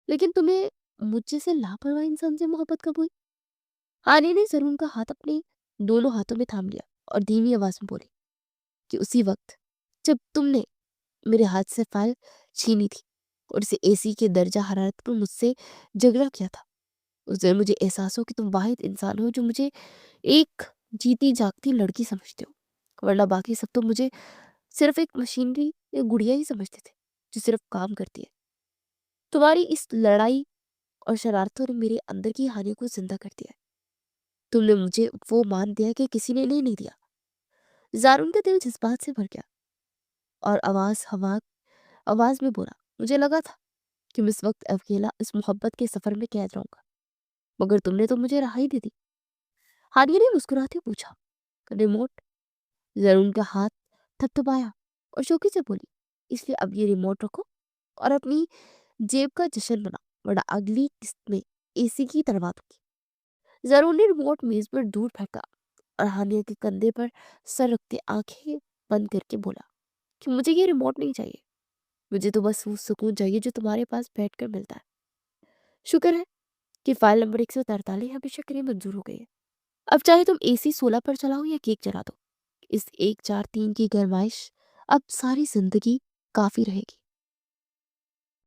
लेकिन तुम्हें मुझ जैसे लापरवाह इंसान से मोहब्बत कब हुई। हानिया ने जरून का हाथ अपने दोनों हाथों में थाम लिया और धीमी आवाज में बोली कि उसी वक्त जब तुमने मेरे हाथ से फाइल छीनी थी और इसे एसी के दर्जा हरारत पर मुझसे झगड़ा किया था। उस दिन मुझे एहसास हो कि तुम वाहिद इंसान हो जो मुझे एक जीती जागती लड़की समझते हो, वरना बाकी सब तो मुझे सिर्फ एक मशीनरी या गुड़िया ही समझते थे जो सिर्फ काम करती है। तुम्हारी इस लड़ाई और शरारतों ने मेरे अंदर की हानि को जिंदा कर दिया है। तुमने मुझे वो मान दिया कि किसी ने नहीं दिया। जारून का दिल जज्बात से भर गया और आवाज में बोला, मुझे लगा था कि मैं इस वक्त अकेला इस मोहब्बत के सफर में कैद रहूंगा, मगर तुमने तो मुझे राह ही दे दी। हानिया ने मुस्कुराते पूछा, रिमोट। जरून का हाथ थपथपाया और शौकी से बोली, इसलिए अब ये रिमोट रखो और अपनी जेब का जश्न मनाओ, वरना अगली किस्त में एसी की तरवा दूंगी। जरून ने रिमोट मेज पर दूर फेंका और हानिया के कंधे पर सर रखते आंखें बंद करके बोला कि मुझे ये रिमोट नहीं चाहिए। मुझे तो बस वो सुकून चाहिए जो तुम्हारे पास बैठकर मिलता है। शुक्र है कि फाइल नंबर 143 हमेशा के लिए मंजूर हो गई है। अब चाहे तुम एसी 16 पर चलाओ या केक जला दो, इस 1, 4, 3 की गरमाइश अब सारी जिंदगी काफी रहेगी।